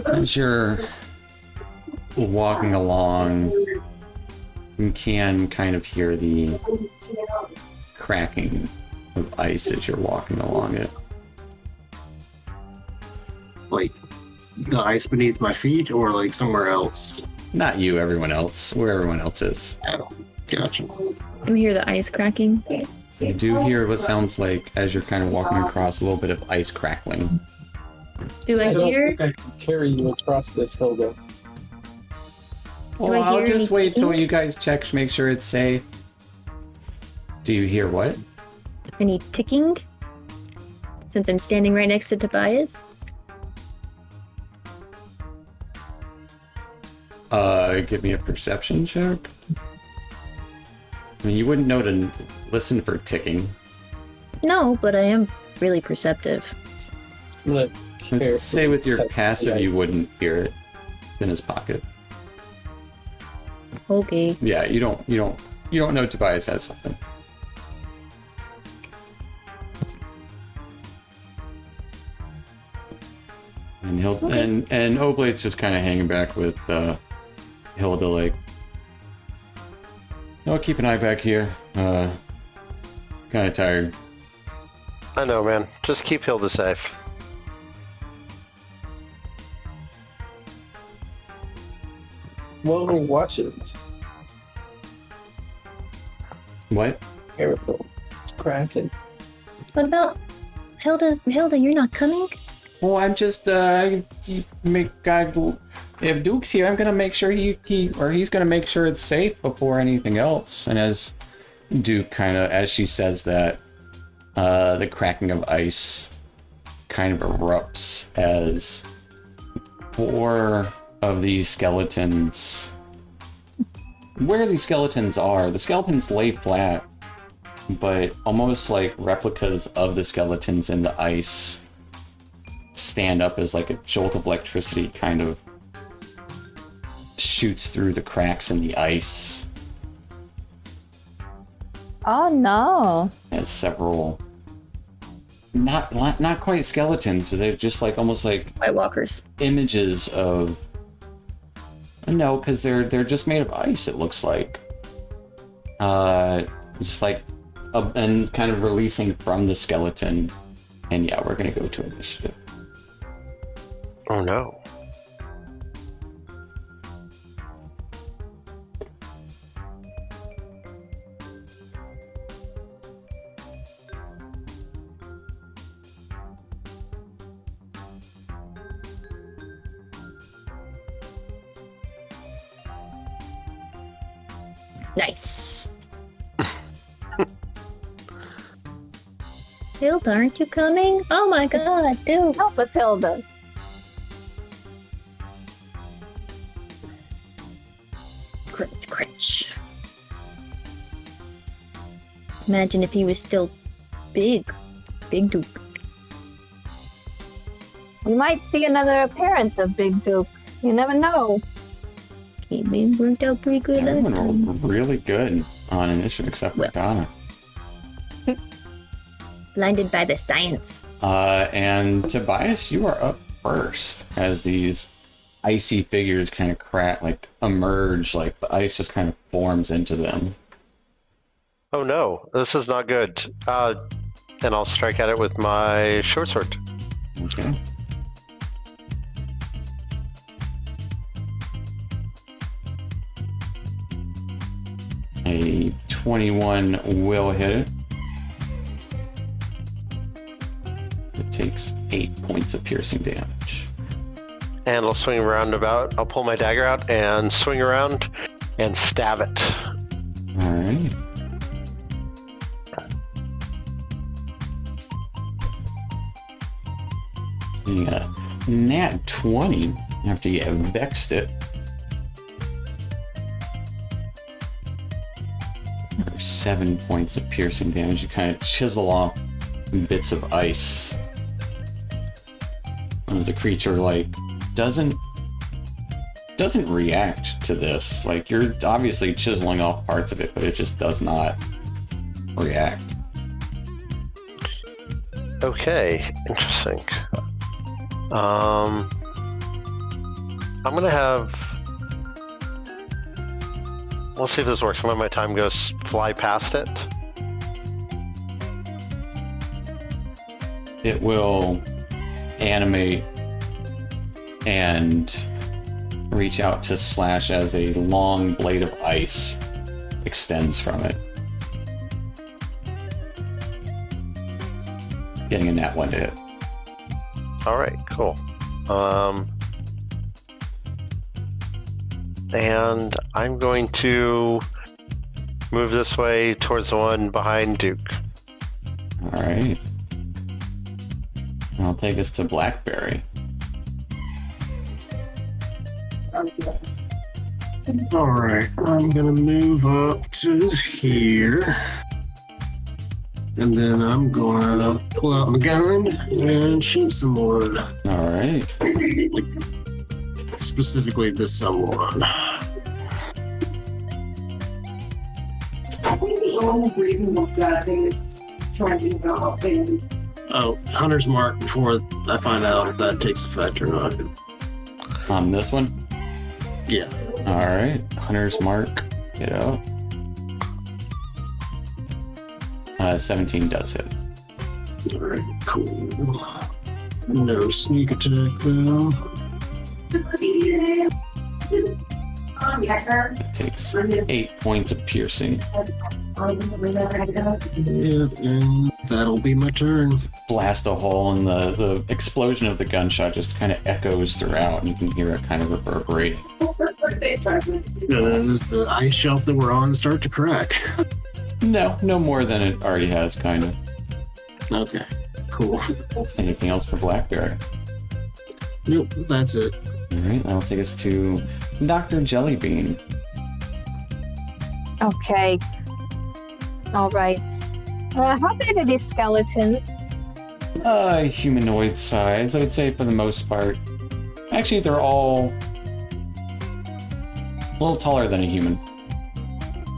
As you're walking along, you can kind of hear the cracking of ice as you're walking along it. Like the ice beneath my feet, or like somewhere else. Not you, everyone else. Where everyone else is. Oh, gotcha. We hear the ice cracking. You do hear what sounds like, as you're kind of walking across, a little bit of ice crackling. Do I I don't hear? think I can carry you across this, Hilda. Well, I I'll hear just wait till anything? you guys check, make sure it's safe. Do you hear what? Any ticking? Since I'm standing right next to Tobias? Give me a perception check. I mean, you wouldn't know to listen for ticking. No, but I am really perceptive. I'm gonna Let's carefully say with your touch the passive, you ice. wouldn't hear it in his pocket. Okay. Yeah, you don't know Tobias has something. And and Oblade's just kind of hanging back with Hilda, like, I'll keep an eye back here. Kind of tired. I know, man. Just keep Hilda safe. Well, watch it. What? Careful. It's cracking. What about Hilda? Hilda, you're not coming? Well, I'm just if Duke's here, I'm gonna make sure he's gonna make sure it's safe before anything else. And as Duke kind of, as she says that, the cracking of ice kind of erupts as 4 of these skeletons. Where these skeletons are, the skeletons lay flat, but almost like replicas of the skeletons in the ice stand up as like a jolt of electricity kind of shoots through the cracks in the ice Oh no. as several not quite skeletons, but they're just like almost like White Walkers. images of, no, because they're just made of ice, it looks like, just like and kind of releasing from the skeleton. And yeah, we're gonna go to initiative. Oh no. Nice. Hilda, aren't you coming? Oh my god, dude. Help us, Hilda. Crunch, crunch. Imagine if he was still big. Big Duke. We might see another appearance of Big Duke. You never know. He worked out pretty good last Everyone time. rolled really good on initiative except for Well. Donna. Blinded by the science. And Tobias, you are up first as these icy figures kind of emerge, like the ice just kind of forms into them. Oh no, this is not good. And I'll strike at it with my short sword. Okay. A 21 will hit it. It takes 8 points of piercing damage. And I'll swing around I'll pull my dagger out and swing around and stab it. Alright. Yeah. Nat 20 after you vexed it. There's 7 points of piercing damage. You kind of chisel off bits of ice. The creature doesn't react to this. Like, you're obviously chiseling off parts of it, but it just does not react. Okay, interesting. I'm gonna have. We'll see if this works. I'm gonna let my time go fly past it. It will animate and reach out to slash as a long blade of ice extends from it. Getting a nat 1 to hit. All right, cool. And I'm going to move this way towards the one behind Duke. Alright. I'll take us to Blackberry. Alright, I'm gonna move up to here. And then I'm gonna pull out my gun and shoot someone. Alright. Specifically this someone. I think the only reasonable thing is trying to develop things. Oh, Hunter's Mark before I find out if that takes effect or not. On this one? Yeah. Alright. Hunter's Mark. Get up. 17 does hit. Alright, cool. No sneak attack though. It takes 8 points of piercing. Yeah, and that'll be my turn. Blast a hole, and the explosion of the gunshot just kind of echoes throughout, and you can hear it kind of reverberate. Does the ice shelf that we're on start to crack? No more than it already has, kind of. Okay, cool. Anything else for Blackberry? Nope, that's it. Alright, that'll take us to Dr. Jellybean. Okay. All right. How big are these skeletons? Humanoid size, I would say, for the most part. Actually, they're all a little taller than a human.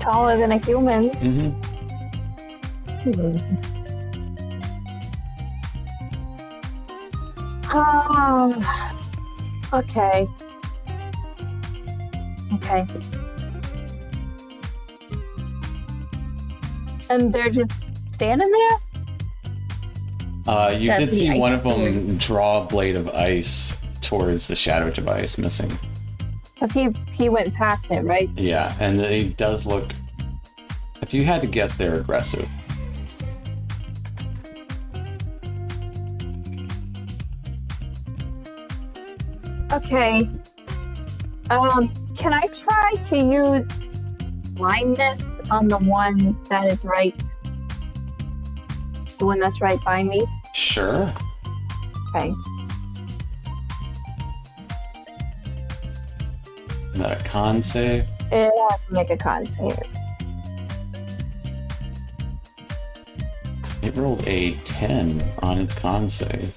Taller than a human. Mm-hmm. Okay. Okay. And they're just standing there? You That's did the see ice one of sword. them draw a blade of ice towards the shadow device missing. Because he went past it, right? Yeah, and it does look... If you had to guess, they're aggressive. Okay. Can I try to use blindness on the one that is right The one that's right by me? Sure. Okay. Is that a con save? It has to make a con save. It rolled a 10 on its con save.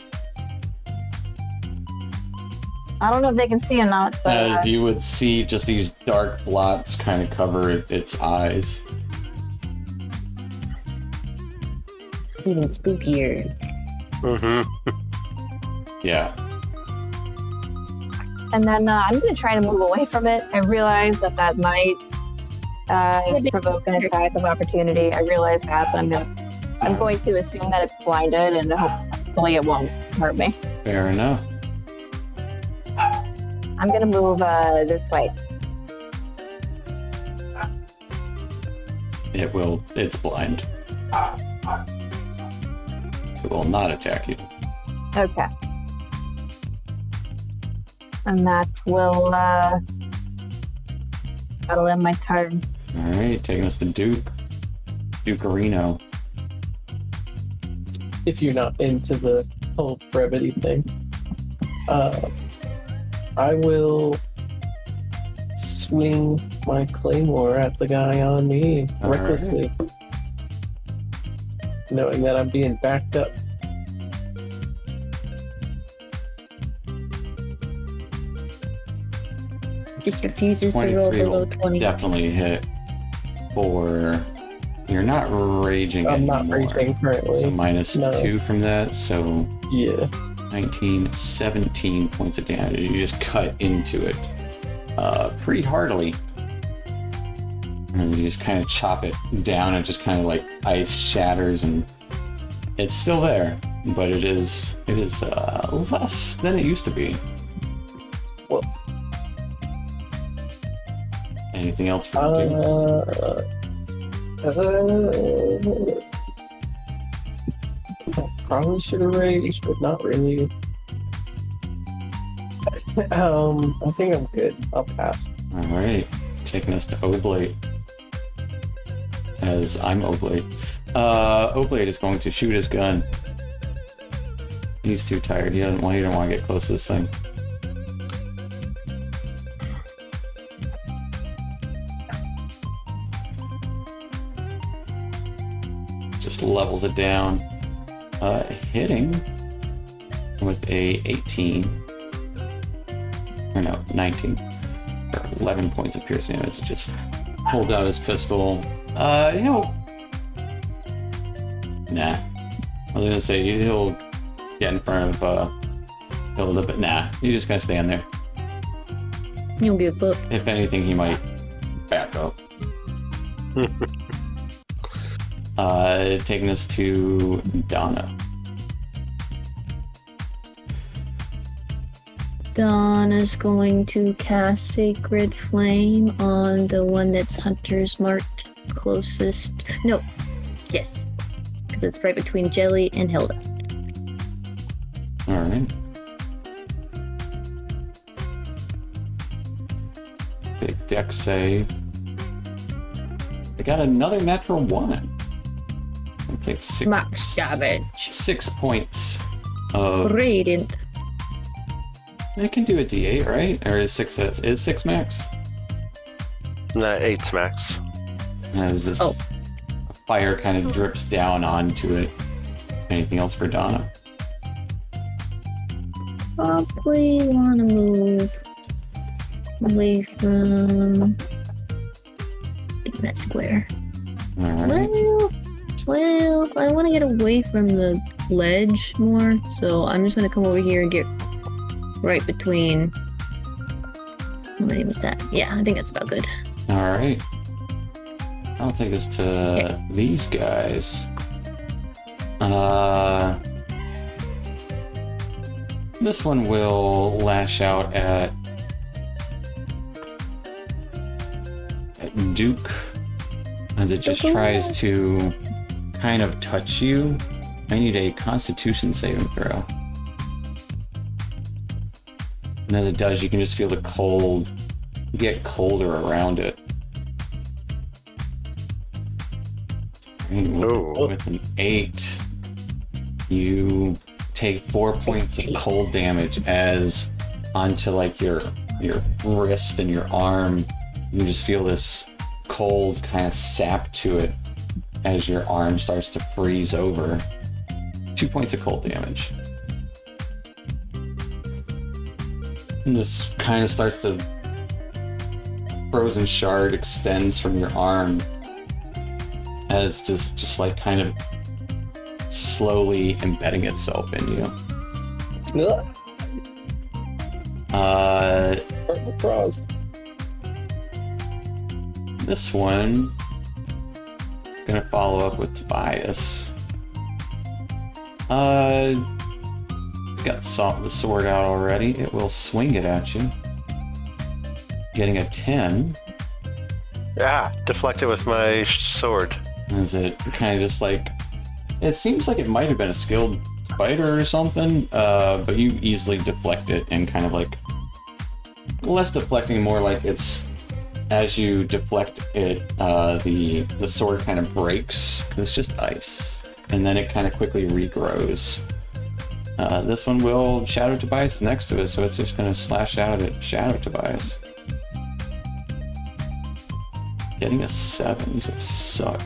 I don't know if they can see or not, but You would see just these dark blots kind of cover its eyes. Even spookier. Yeah. and then I'm going to try to move away from it. I realize that might provoke an attack of opportunity. I realize that, but I'm going to assume that it's blinded, and hopefully it won't hurt me. Fair enough. I'm going to move this way. It's blind. It will not attack you. Okay. And that will that'll end my turn. Alright, taking us to Duke-arino. If you're not into the whole brevity thing. I will swing my claymore at the guy on me All recklessly, knowing that I'm being backed up. Just refuses to roll 23 below will 20. definitely hit for... You're not raging I'm not anymore. raging currently. So minus No. 2 from that, so Yeah. 19, 17 points of damage. You just cut into it pretty heartily. And you just kind of chop it down, and just kind of like ice shatters, and it's still there, but it is less than it used to be. Well, anything else for you? Probably should have raged, but not really. I think I'm good. I'll pass. Alright, taking us to Oblate. As I'm Oblate. Oblate is going to shoot his gun. He's too tired. He didn't want to get close to this thing. Just levels it down. Hitting with a 18. Or no, 19. For 11 points of piercing damage. Just pulled out his pistol. He'll... Nah. I was gonna say, he'll get in front of, Hilda, but nah. He's just gonna stand there. You don't give a fuck. If anything, he might back up. Taking us to Donna. Donna's going to cast Sacred Flame on the one that's Hunter's marked closest. No. Yes. Because it's right between Jelly and Hilda. Alright. Big deck save. They got another natural 1. I'll take Max damage. 6 points of... Radiant. It can do a D8, right? Or is 6 max? No, 8's max. As this Oh. fire kind of drips down onto it. Anything else for Donna? Probably want to move away from that square. Alright. Well, I want to get away from the ledge more, so I'm just gonna come over here and get right between. How many was that? Yeah, I think that's about good. Alright. I'll take us to these guys. This one will lash out at Duke, as it just tries to kind of touch you. I need a Constitution saving throw. And as it does, you can just feel the cold get colder around it. Ooh. With an 8, You take 4 points of cold damage as onto like your wrist and your arm. You just feel this cold kind of sap to it as your arm starts to freeze over. 2 points of cold damage. And this kind of starts to frozen shard extends from your arm as just like kind of slowly embedding itself in you. Purple frost. This one gonna follow up with Tobias. It's got the sword out already. It will swing it at you. Getting a 10. Yeah, deflect it with my sword. As it kind of just like... It seems like it might have been a skilled fighter or something, but you easily deflect it and kind of like... Less deflecting, more like it's... As you deflect it, the sword kind of breaks, because it's just ice. And then it kind of quickly regrows. This one will... Shadow Tobias is next to it, so it's just going to slash out at Shadow Tobias. Getting a 7, these guys suck.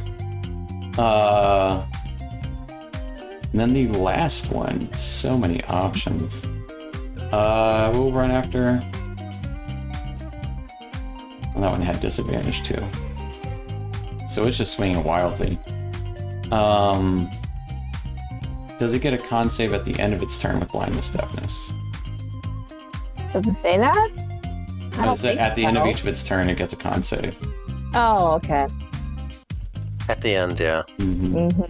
And then the last one, so many options. We'll run after... Well, that one had disadvantage too. So it's just swinging wildly. Does it get a con save at the end of its turn with blindness deafness? Does it say that? I don't think At the end of so. each of its turn, it gets a con save. Oh, okay. At the end, yeah. Mm-hmm.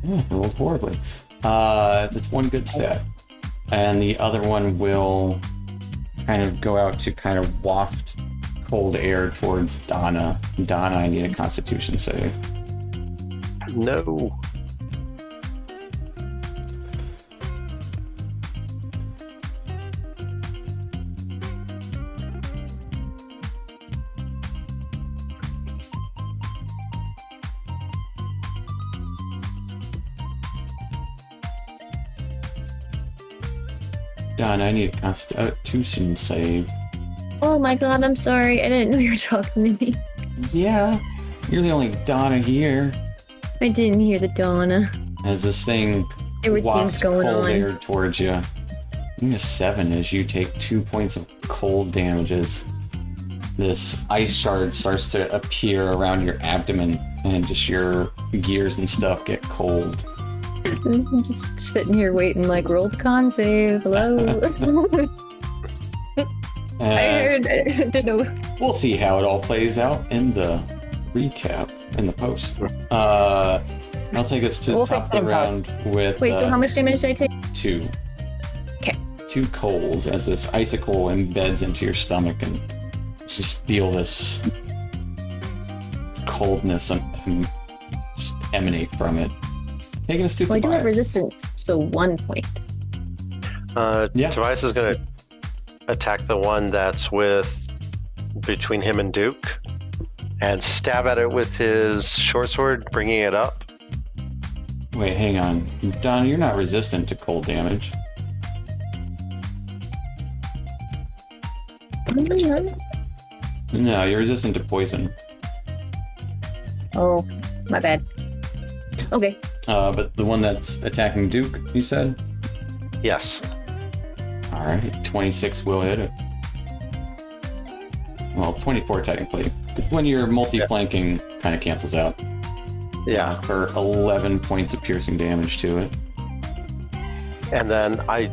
Mm-hmm. Rolled horribly. It's one good stat. And the other one will kind of go out to kind of waft cold air towards Donna. Donna, I need a constitution save. No. Donna, I need a constitution save. Oh my god, I'm sorry. I didn't know you were talking to me. Yeah, you're the only Donna here. I didn't hear the Donna. As this thing There were wafts things going cold on. air towards you. Give me a 7 as you take 2 points of cold damages. This ice shard starts to appear around your abdomen, and just your gears and stuff get cold. I'm just sitting here waiting, like, roll the con save. Hello. I heard. I didn't know. We'll see how it all plays out in the recap, in the post. I'll take us to the We'll top of fix the it in round with Wait, so how much damage did I take? 2. Okay. 2 cold as this icicle embeds into your stomach, and you just feel this coldness and just emanate from it. Taking us to Well, I do have Tobias. resistance, so 1 point. Yeah. Tobias is going to attack the one that's between him and Duke and stab at it with his short sword, bringing it up. Wait, hang on. Donna, you're not resistant to cold damage. No, you're resistant to poison. Oh, my bad. Okay. But the one that's attacking Duke, you said? Yes. Alright, 26 will hit it. Well, 24 technically. When you're multi-flanking, kind of cancels out. Yeah. For 11 points of piercing damage to it. And then I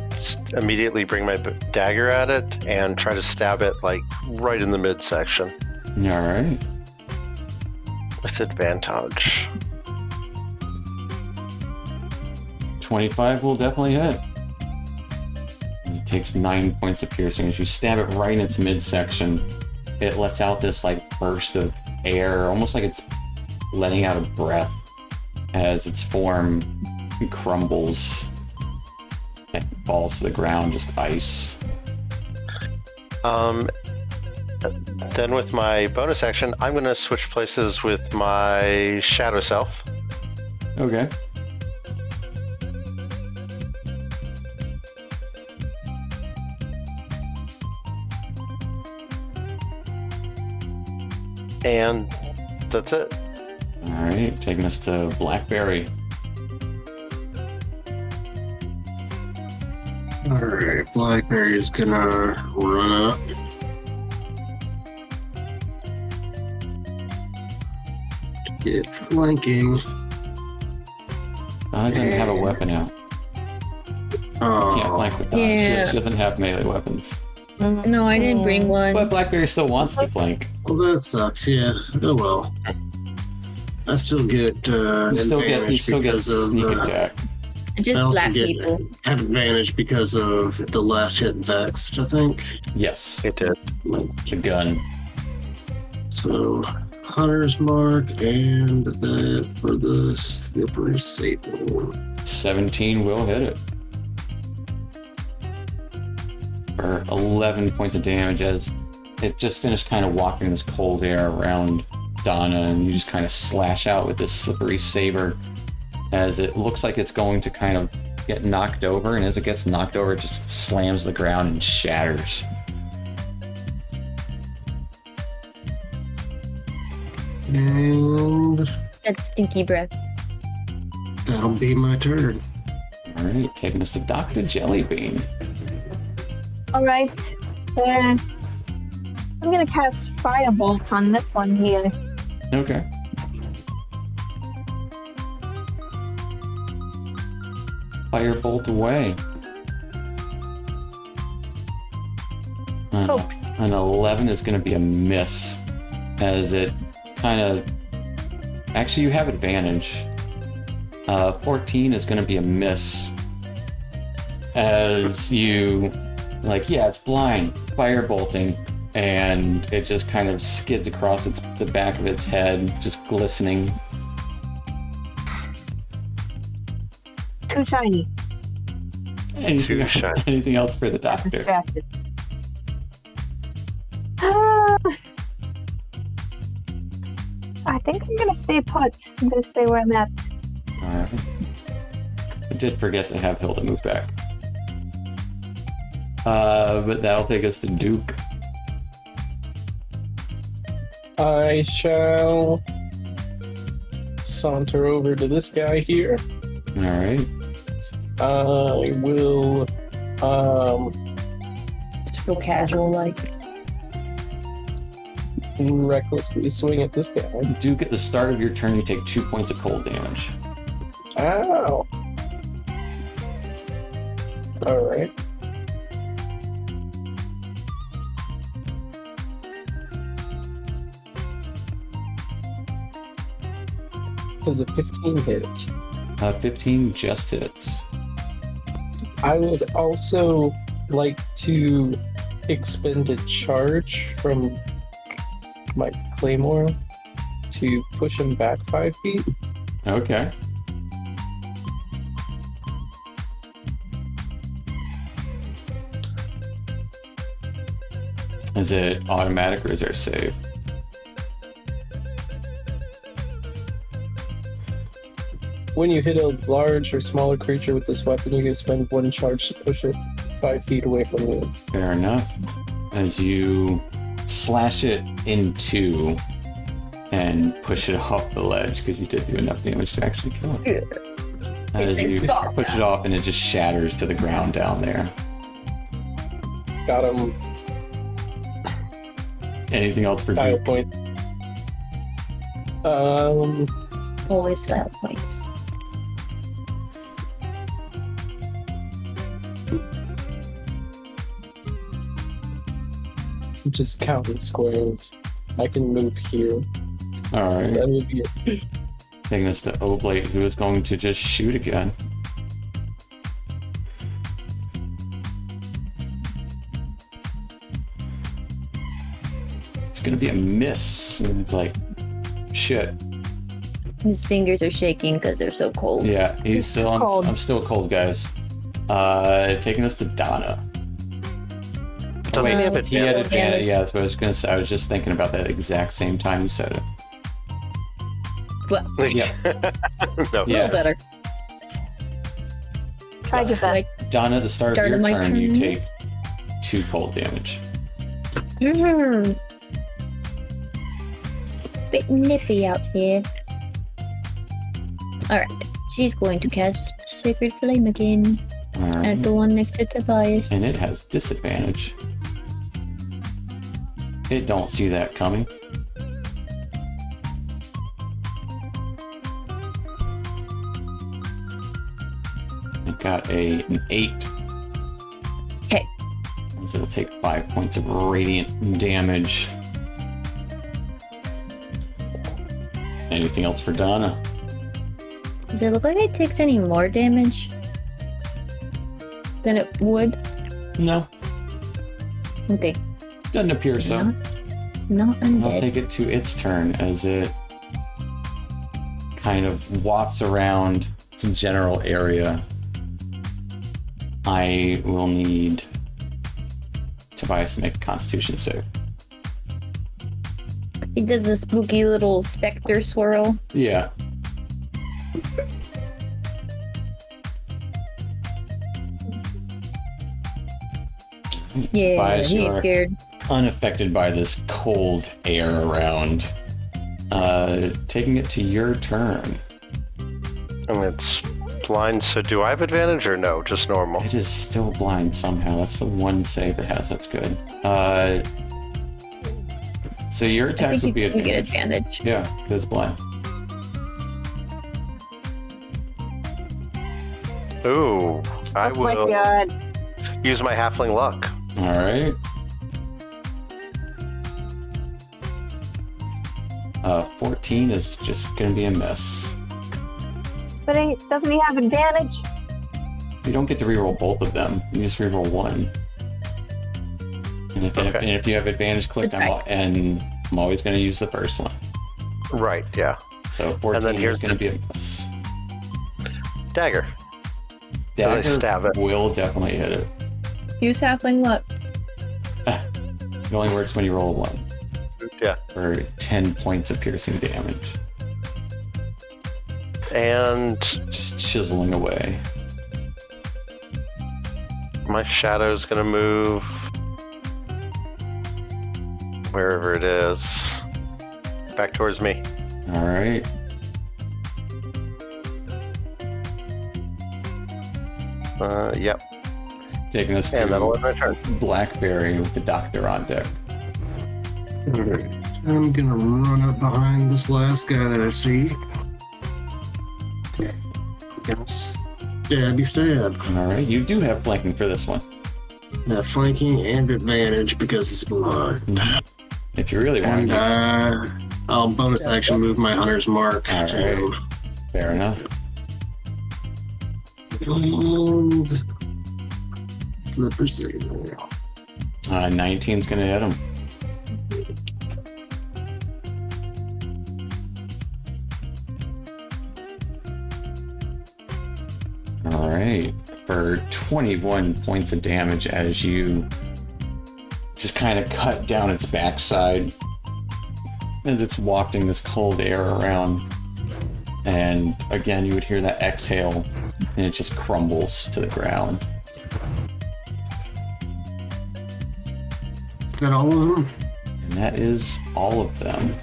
immediately bring my dagger at it and try to stab it, like, right in the midsection Alright. with advantage. 25 will definitely hit. It takes 9 points of piercing. As you stab it right in its midsection, it lets out this like burst of air, almost like it's letting out a breath as its form crumbles and falls to the ground, just ice. Then with my bonus action, I'm going to switch places with my shadow self Okay. And that's it. All right, taking us to Blackberry. Alright, Blackberry is gonna run up. Get flanking. Donna doesn't have a weapon out. Can't Oh, flank with Donna. Yeah. She doesn't have melee weapons. No, I didn't bring one. But Blackberry still wants to flank. well, that sucks. Yeah. Oh well. I still get You still get advantage because of sneak the- attack. I Just also black get people. have advantage because of the last hit vexed. I think. Yes, It did. the gun. So Hunter's Mark and that for the slippery Satan. 17 will hit it. For 11 points of damage as it just finished kind of walking this cold air around Donna, and you just kind of slash out with this slippery saber as it looks like it's going to kind of get knocked over, and as it gets knocked over, it just slams the ground and shatters. And That stinky breath. that'll be my turn. All right, taking us to Dr. Jellybean. All right. I'm gonna cast Firebolt on this one here. Okay. Firebolt away. Oops. An 11 is going to be a miss, as it kind of... Actually, you have advantage. 14 is going to be a miss, as you... Like, yeah, it's blind, firebolting, and it just kind of skids across the back of its head, just glistening. Too shiny. Too shiny. Anything else for the doctor? Distracted. I think I'm gonna stay put. I'm gonna stay where I'm at. Alright. I did forget to have Hilda move back. But that'll take us to Duke. I shall saunter over to this guy here. Alright. I will It's real casual like. recklessly swing at this guy. Duke, at the start of your turn, you take 2 points of cold damage. Ow! Alright. Does a 15 hit? 15 just hits. I would also like to expend a charge from my claymore to push him back 5 feet. Okay. Is it automatic or is there a save? When you hit a large or smaller creature with this weapon, you can spend 1 charge to push it 5 feet away from you. Fair enough. As you slash it in two and push it off the ledge, because you did do enough damage to actually kill it. As you push it off and it just shatters to the ground down there. Got him. Anything else for Style Duke? point. Always style points. Just counting squares. I can move here. Alright. That would be it. Taking us to Oblate, who is going to just shoot again. It's gonna be a miss. And like, shit. His fingers are shaking because they're so cold. Yeah, he's still. cold. I'm still cold, guys. Taking us to Donna. Doesn't he have Wait, He had advantage? advantage. Yeah, that's what I was gonna say. I was just thinking about that exact same time you said it. Well, Yeah. No. a Yeah. little better. Tried your best. Like, Donna, at the start of Start your of my turn, you turn. take 2 cold damage. Bit nippy out here. Alright. She's going to cast Sacred Flame again Alright. at the one next to Tobias. And it has disadvantage. It don't see that coming. It got an 8. Okay. So it'll take 5 points of radiant damage. Anything else for Donna? Does it look like it takes any more damage than it would? No, Okay. doesn't appear so. Not I'll undead. take it to its turn as it kind of walks around its general area. I will need Tobias to make a Constitution save. He does a spooky little specter swirl. Yeah. Yeah, Tobias, he's you're scared. unaffected by this cold air around. Taking it to your turn. I mean, it's blind, so do I have advantage or no? Just normal. It is still blind somehow. That's the one save it has. That's good. So your I attacks think would you be get advantage. advantage. Yeah, because it's blind. Ooh, I Oh my will god. use my halfling luck. All right. 14 is just going to be a miss. But doesn't he have advantage? You don't get to reroll both of them. You just reroll one. And if you have advantage clicked, I'm always going to use the first one. Right, yeah. So 14 then is here's going to be a miss. Dagger. Dagger As I stab it. will definitely hit it. Use halfling luck. It only works when you roll a 1 Yeah. for 10 points of piercing damage. And Just chiseling away. my shadow's gonna move wherever it is. Back towards me. All right. Yep. Taking us And that'll to end my turn. Blackberry with the doctor on deck. I'm gonna run up behind this last guy that I see. Gonna stabby stab. All right. You do have flanking for this one. Flanking and advantage because it's blind. If you really want And to. I'll bonus action move my hunter's mark. All right. Fair enough. And let's see. 19's going to hit him. All right. For 21 points of damage as you just kind of cut down its backside as it's wafting this cold air around. And again, you would hear that exhale and it just crumbles to the ground. Is that all of them? And that is all of them.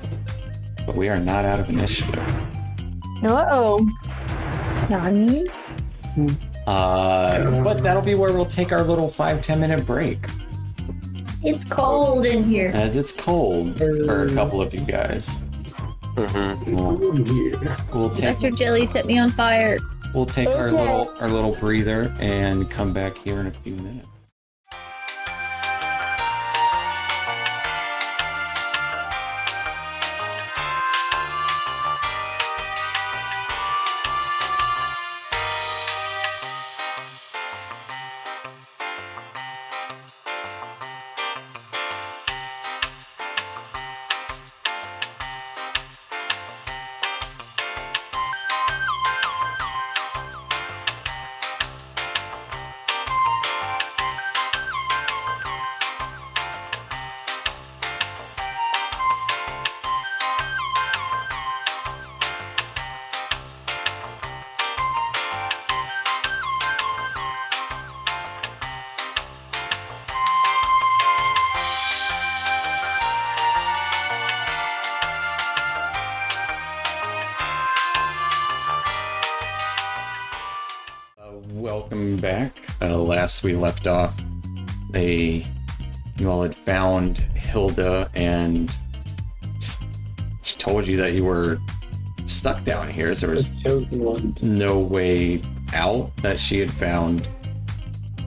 But we are not out of initiative. Uh-oh. Nani? But that'll be where we'll take our little 5-10 minute break. It's cold in here. As it's cold for a couple of you guys. Mm-hmm. We'll take Dr. Jelly set me on fire. our little breather and come back here in a few minutes. back. Last we left off, you all had found Hilda, and she told you that you were stuck down here. So there was The chosen ones. no way out that she had found.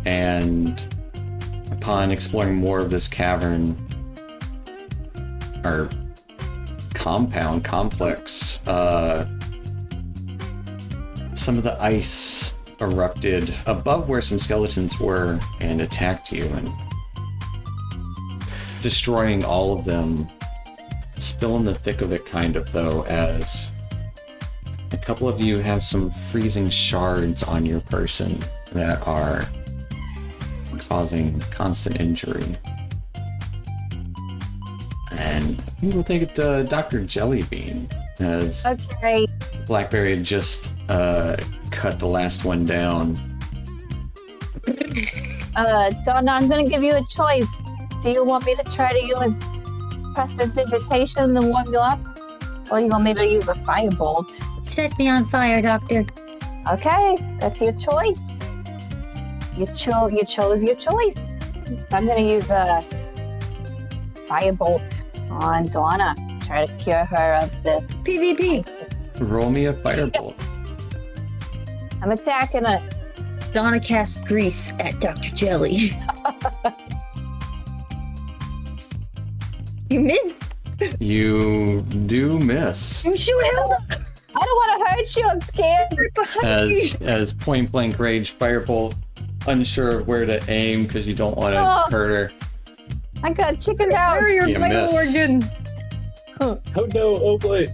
And upon exploring more of this cavern, or complex, some of the ice erupted above where some skeletons were and attacked you, and destroying all of them. Still in the thick of it, kind of, though, as a couple of you have some freezing shards on your person that are causing constant injury. And we will take it to Dr. Jellybean, as Okay. Blackberry had just cut the last one down. Donna, I'm gonna give you a choice. Do you want me to try to use prestidigitation to warm you up? Or you want me to use a firebolt? Set me on fire, Doctor. Okay, that's your choice. You chose your choice. So I'm gonna use a firebolt on Donna. Try to cure her of this. PvP. Roll me a firebolt. I'm attacking her. Donna casts grease at Dr. Jelly. You mid? You do miss. You shoot Hilda I don't want to hurt you. I'm scared. right behind me. As point blank rage firebolt, unsure of where to aim because you don't want to Oh. hurt her. I got chickened out. Where are your You vital miss. organs? Oh no, oh boy.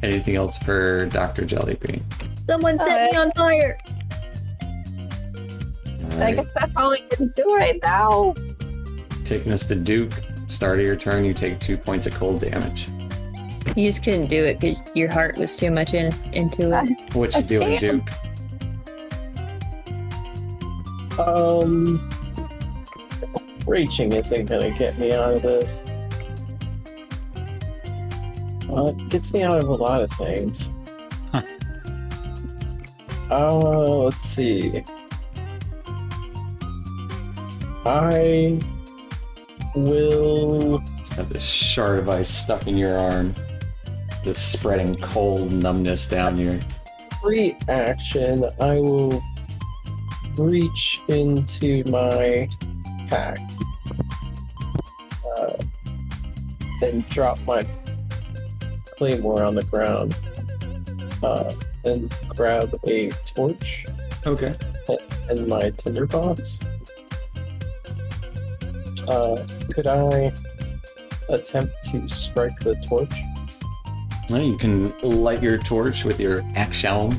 Anything else for Dr. Jellybean? Someone set me on fire. All I right. guess that's all we can do right now. Taking us to Duke. Start of your turn, you take 2 points of cold damage. You just couldn't do it because your heart was too much into it. What you doing, Damn. Duke? Reaching isn't gonna get me out of this. Well, it gets me out of a lot of things. Let's see. I will. Just have this shard of ice stuck in your arm. Just spreading cold numbness down your. Free action. I will reach into my pack and drop my claymore on the ground and grab a torch Okay. and my tinderbox. Could I attempt to strike the torch? Well, you can light your torch with your axe-helm.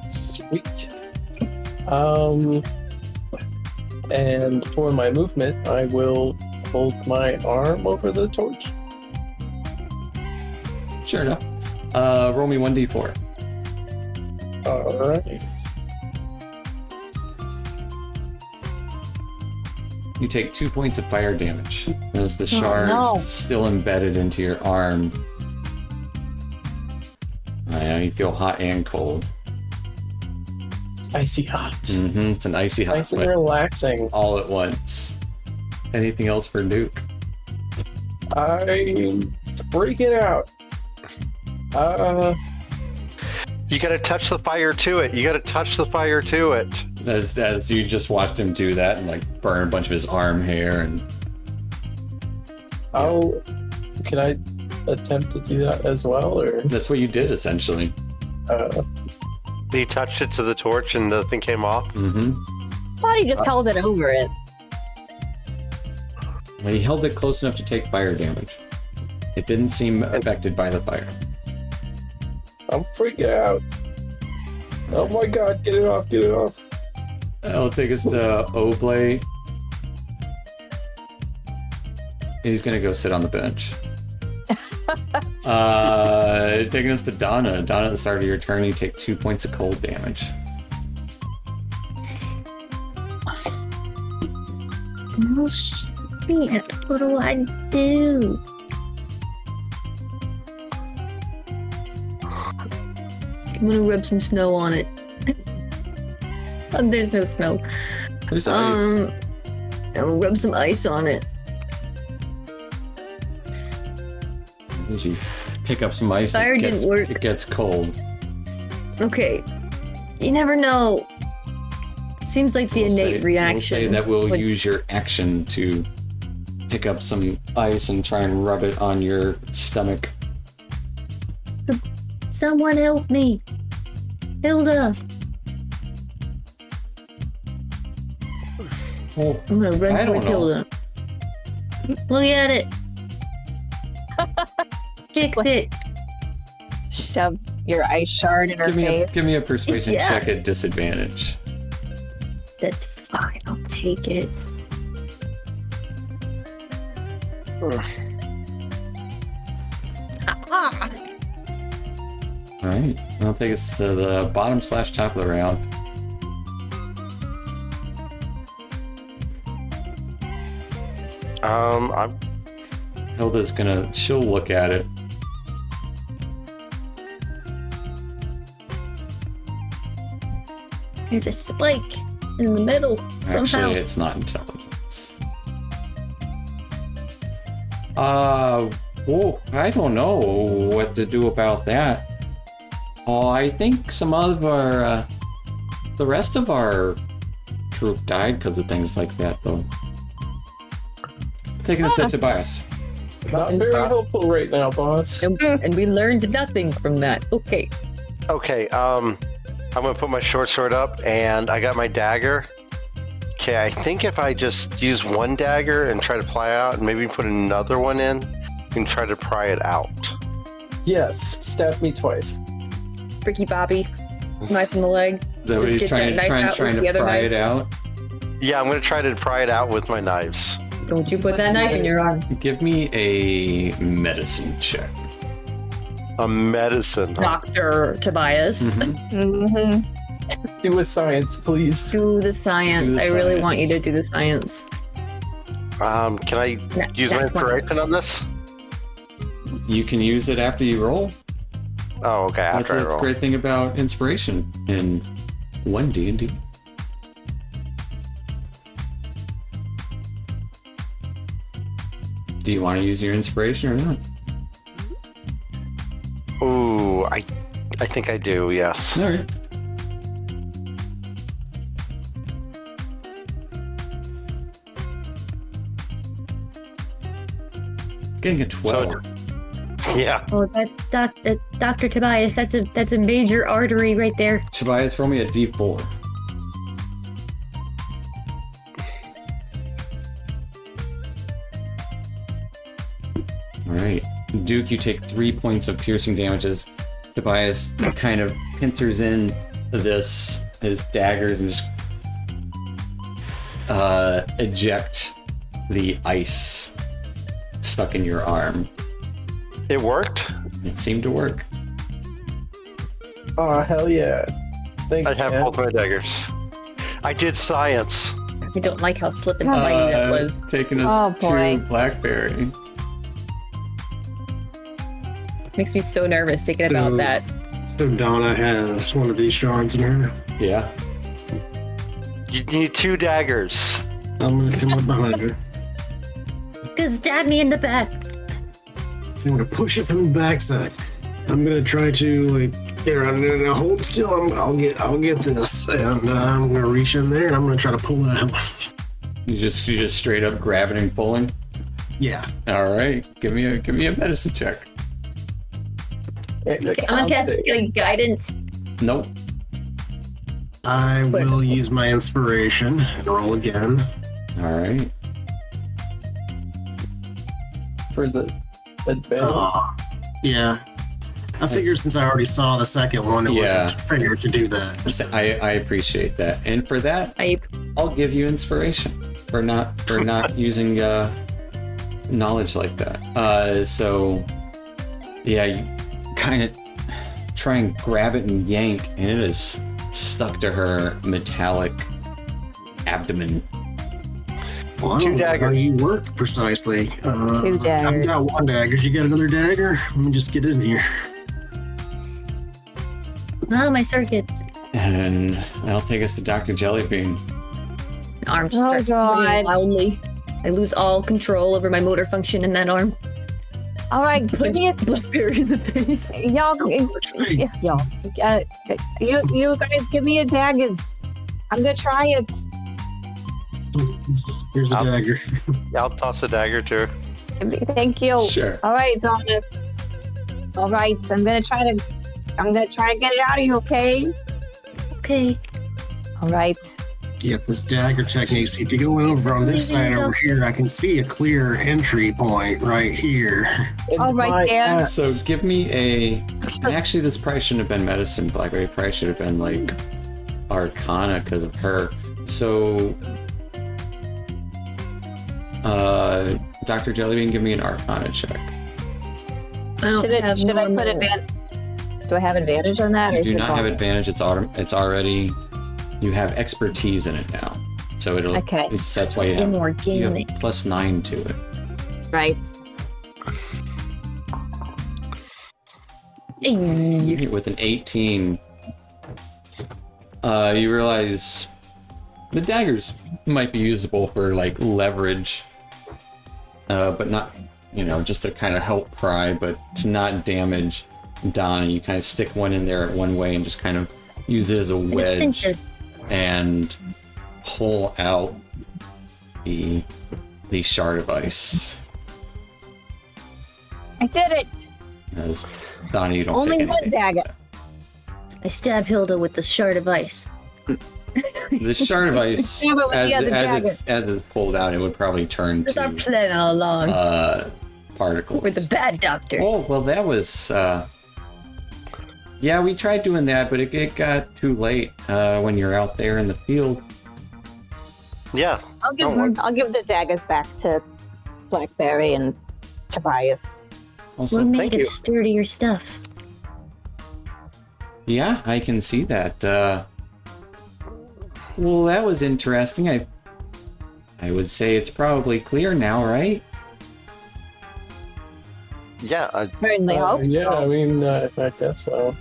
Sweet. And for my movement, I will hold my arm over the torch. Sure enough. Roll me 1d4. Alright. You take 2 points of fire damage as the shard no. still embedded into your arm. I know you feel hot and cold. Icy hot. It's an icy hot, Nice and but relaxing. all at once. Anything else for Duke? I'm freaking out. You gotta touch the fire to it. You gotta touch the fire to it. As you just watched him do that and like burn a bunch of his arm hair, and Can I attempt to do that as well, or? that's what you did essentially. He touched it to the torch and nothing came off. I thought he just held it over it. Well, he held it close enough to take fire damage. It didn't seem affected by the fire. I'm freaking out. Oh my god, get it off, get it off. That'll take us to Oblay. He's gonna go sit on the bench. Taking us to Donna. Donna, at the start of your turn, you take 2 points of cold damage. Oh, shit. What do I do? I'm gonna rub some snow on it. There's no snow. There's ice. I'm gonna rub some ice on it. As you pick up some ice, Fire didn't work. it gets cold. Okay. You never know. Seems like the innate reaction. We'll say that we'll would- use your action to pick up some ice and try and rub it on your stomach. Someone help me. Hilda. Well, I'm gonna I run don't towards know. Hilda. Look at it. Fix it. Shove your ice shard in her face. give me a persuasion Yeah. check at disadvantage. That's fine. I'll take it. Ah, All right, that'll take us to the bottom / top of the round. I'm Hilda's she'll look at it. there's a spike in the middle somehow. Actually, it's not intelligence. Whoa, I don't know what to do about that. Oh, I think some of our, the rest of our troop died because of things like that, though. Taking us to Tobias. Not very helpful right now, boss. And we learned nothing from that. Okay. okay. I'm gonna put my short sword up, and I got my dagger. Okay, I think if I just use one dagger and try to pry out, and maybe put another one in, and try to pry it out. Yes, stab me twice. Ricky Bobby. Knife in the leg. Is that what Just he's get that knife out trying with to the other pry knife. it out? Yeah, I'm gonna try to pry it out with my knives. Don't you put that knife in your arm. Give me a medicine check. A medicine. Dr. Tobias. Mm-hmm. Do a science, please. Do the science. Do the I really science. want you to do the science. Can I use my That's one. inspiration on this? You can use it after you roll. Oh, okay. That's After I the roll. great thing about inspiration in One DnD. Do you want to use your inspiration or not? Ooh, I think I do. Yes. All right. Getting a 12. Yeah. Oh, Dr. Tobias, that's a major artery right there. Tobias, roll me a d4. All right. Duke, you take 3 points of piercing damages. Tobias kind of pincers in his daggers and just eject the ice stuck in your arm. It worked. It seemed to work. Oh, hell yeah. Thanks, I have man. both my daggers. I did science. I don't like how slip and slidey that was. Taking us Oh, boy. to Blackberry. Makes me so nervous thinking about that. So Donna has one of these shards in her. Yeah. You need 2 daggers. I'm gonna come up behind her. Just stab me in the back. I'm gonna push it from the backside. I'm gonna try to get her on and hold still. I'll get this, and I'm gonna reach in there and I'm gonna try to pull it out. You just straight up grabbing and pulling. Yeah. All right. Give me a medicine check. And a I'm gonna cast con guidance. Nope. I will use my inspiration and roll again. All right. for the advantage. Oh, yeah. I figured since I already saw the second one, it Yeah. wasn't fair to do that. I appreciate that, and for that, I'll give you inspiration for not using knowledge like that. So yeah, you kind of try and grab it and yank, and it is stuck to her metallic abdomen. Well, I 2 don't know how daggers. you work precisely. 2 I've daggers. got 1 dagger. You got another dagger? Let me just get in here. Ah, my circuits. And that'll take us to Dr. Jellybean. My arm Oh, starts swinging God. Loudly. I lose all control over my motor function in that arm. All right, give Punch me a Blackberry in the face. y'all. Y'all, you guys, give me a daggers. I'm gonna try it. Here's a dagger. I'll toss a dagger to her. Thank you. Sure. All right, Donna. All right, so I'm gonna try to get it out of you. Okay. Okay. All right. Get this dagger technique. See, if you go over on this side over here, I can see a clear entry point right here. All right, Dan. So give me a. And actually, this probably shouldn't have been medicine. Blackberry probably should have been like Arcana because of her. So, Dr. Jellybean, give me an Arcana check. I don't have Should I put normal. advantage? Do I have advantage on that? Or You is do it not have bonus? advantage. It's already. You have expertise in it now, so it'll. Okay. That's why you have Inorganic. +9 to it. Right. Hey. With an 18, you realize the daggers might be usable for like leverage, but not, just to kind of help pry, but to not damage Donna. You kind of stick one in there one way and just kind of use it as a wedge and pull out the shard of ice. I did it. As Donna, you don't Only take one anything. dagger. I stab Hilda with the shard of ice. The shard of ice, Stab it with the other dagger. as it's pulled out, it would probably turn That's our to plan all along. particles. We're the bad doctors. Oh, well, that was... yeah, we tried doing that, but it got too late when you're out there in the field. Yeah. I'll give the daggers back to Blackberry and Tobias. Also, We're made thank of you. sturdier stuff. yeah, I can see that. Well, that was interesting. I would say it's probably clear now, right? Yeah. Certainly hope so. Yeah, I mean, I guess so.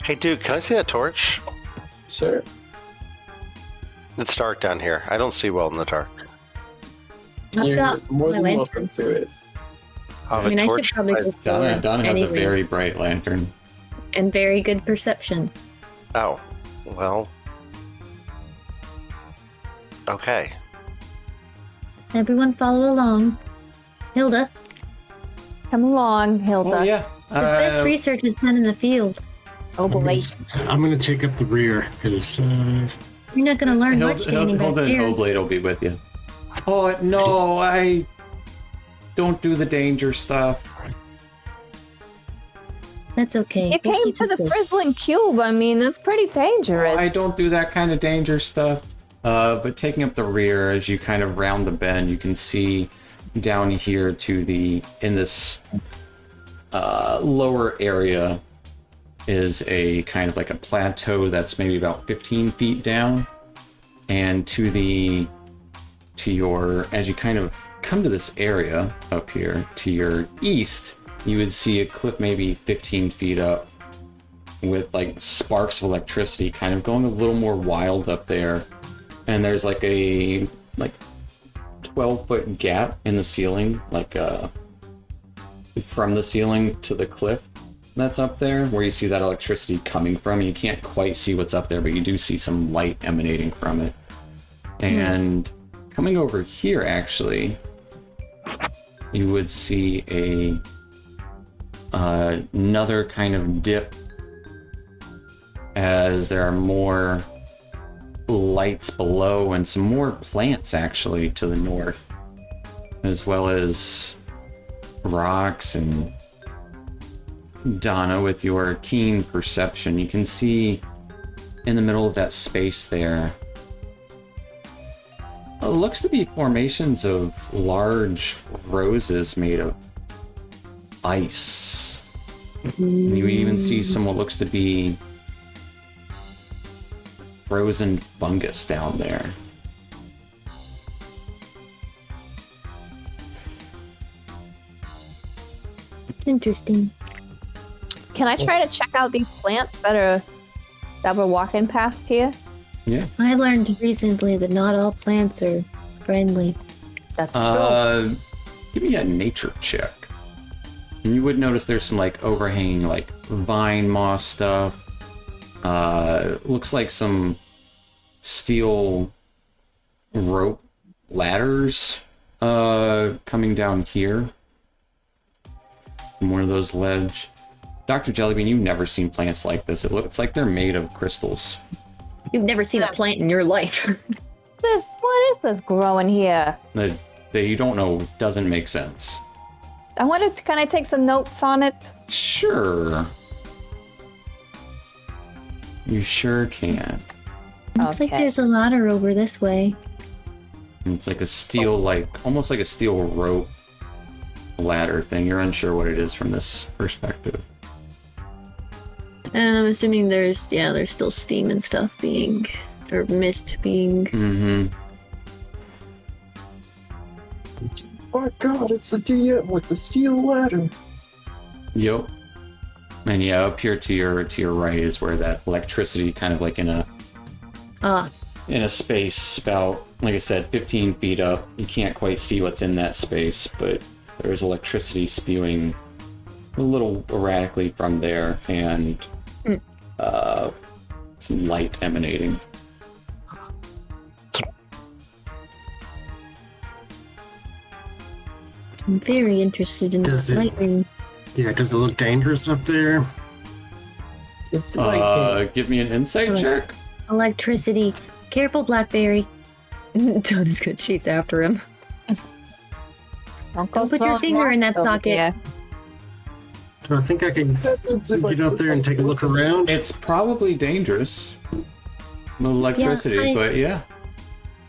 Hey, dude, can I see that torch? Sure. It's dark down here. I don't see well in the dark. I've You're got more my than lantern. welcome to it. I have I mean, a I should torch. probably go forward Donna has anyways. a very bright lantern. And very good perception. Oh, well. Okay. Everyone follow along. Hilda, Come along, Hilda. Oh, yeah. the best research is done in the field. Oh boy. I'm gonna take up the rear because You're not going to learn much standing back Hilda and there. Oblate will be with you. Oh, no, I don't do the danger stuff. That's okay. You We'll came keep to you the safe. Frizzlin Cube. I mean, that's pretty dangerous. I don't do that kind of danger stuff. But taking up the rear, as you kind of round the bend, you can see down here in this lower area is a kind of like a plateau that's maybe about 15 feet down. And as you kind of come to this area up here, to your east, you would see a cliff maybe 15 feet up with like sparks of electricity kind of going a little more wild up there. And there's like a 12-foot gap in the ceiling, from the ceiling to the cliff that's up there, where you see that electricity coming from. You can't quite see what's up there, but you do see some light emanating from it. And coming over here, actually, you would see another kind of dip, as there are more lights below and some more plants actually to the north, as well as rocks. And Donna, with your keen perception, you can see in the middle of that space there, it looks to be formations of large roses made of ice. And you even see some what looks to be frozen fungus down there. Interesting. Can I try to check out these plants that are that we're walking past here? Yeah. I learned recently that not all plants are friendly. That's true. Give me a nature check. And you would notice there's some like overhanging like vine moss stuff. Looks like some steel rope ladders coming down here from one of those ledge. Dr. Jellybean, you've never seen plants like this. It's like they're made of crystals. You've never seen a plant in your life. What is this growing here? That you don't know doesn't make sense. I wanted to, can I take some notes on it? Sure. You sure can. Looks like Okay. there's a ladder over this way. And it's like a steel, like almost like a steel rope ladder thing. You're unsure what it is from this perspective. And I'm assuming there's still steam and stuff being, or mist being. Mm-hmm. Oh God, it's the DM with the steel ladder. Yep. And yeah, up here to your right is where that electricity kind of like in a space about, like I said, 15 feet up. You can't quite see what's in that space, but there's electricity spewing a little erratically from there, and some light emanating. I'm very interested in Does this it- lightning. Yeah, does it look dangerous up there? It's like Give me an insight check. Electricity. Careful, Blackberry. Donna's gonna chase after him. Don't go Don't put your throwing finger in that rocks over socket. here. Do I think I can get up there and take a look around? It's probably dangerous. The electricity, I- but yeah,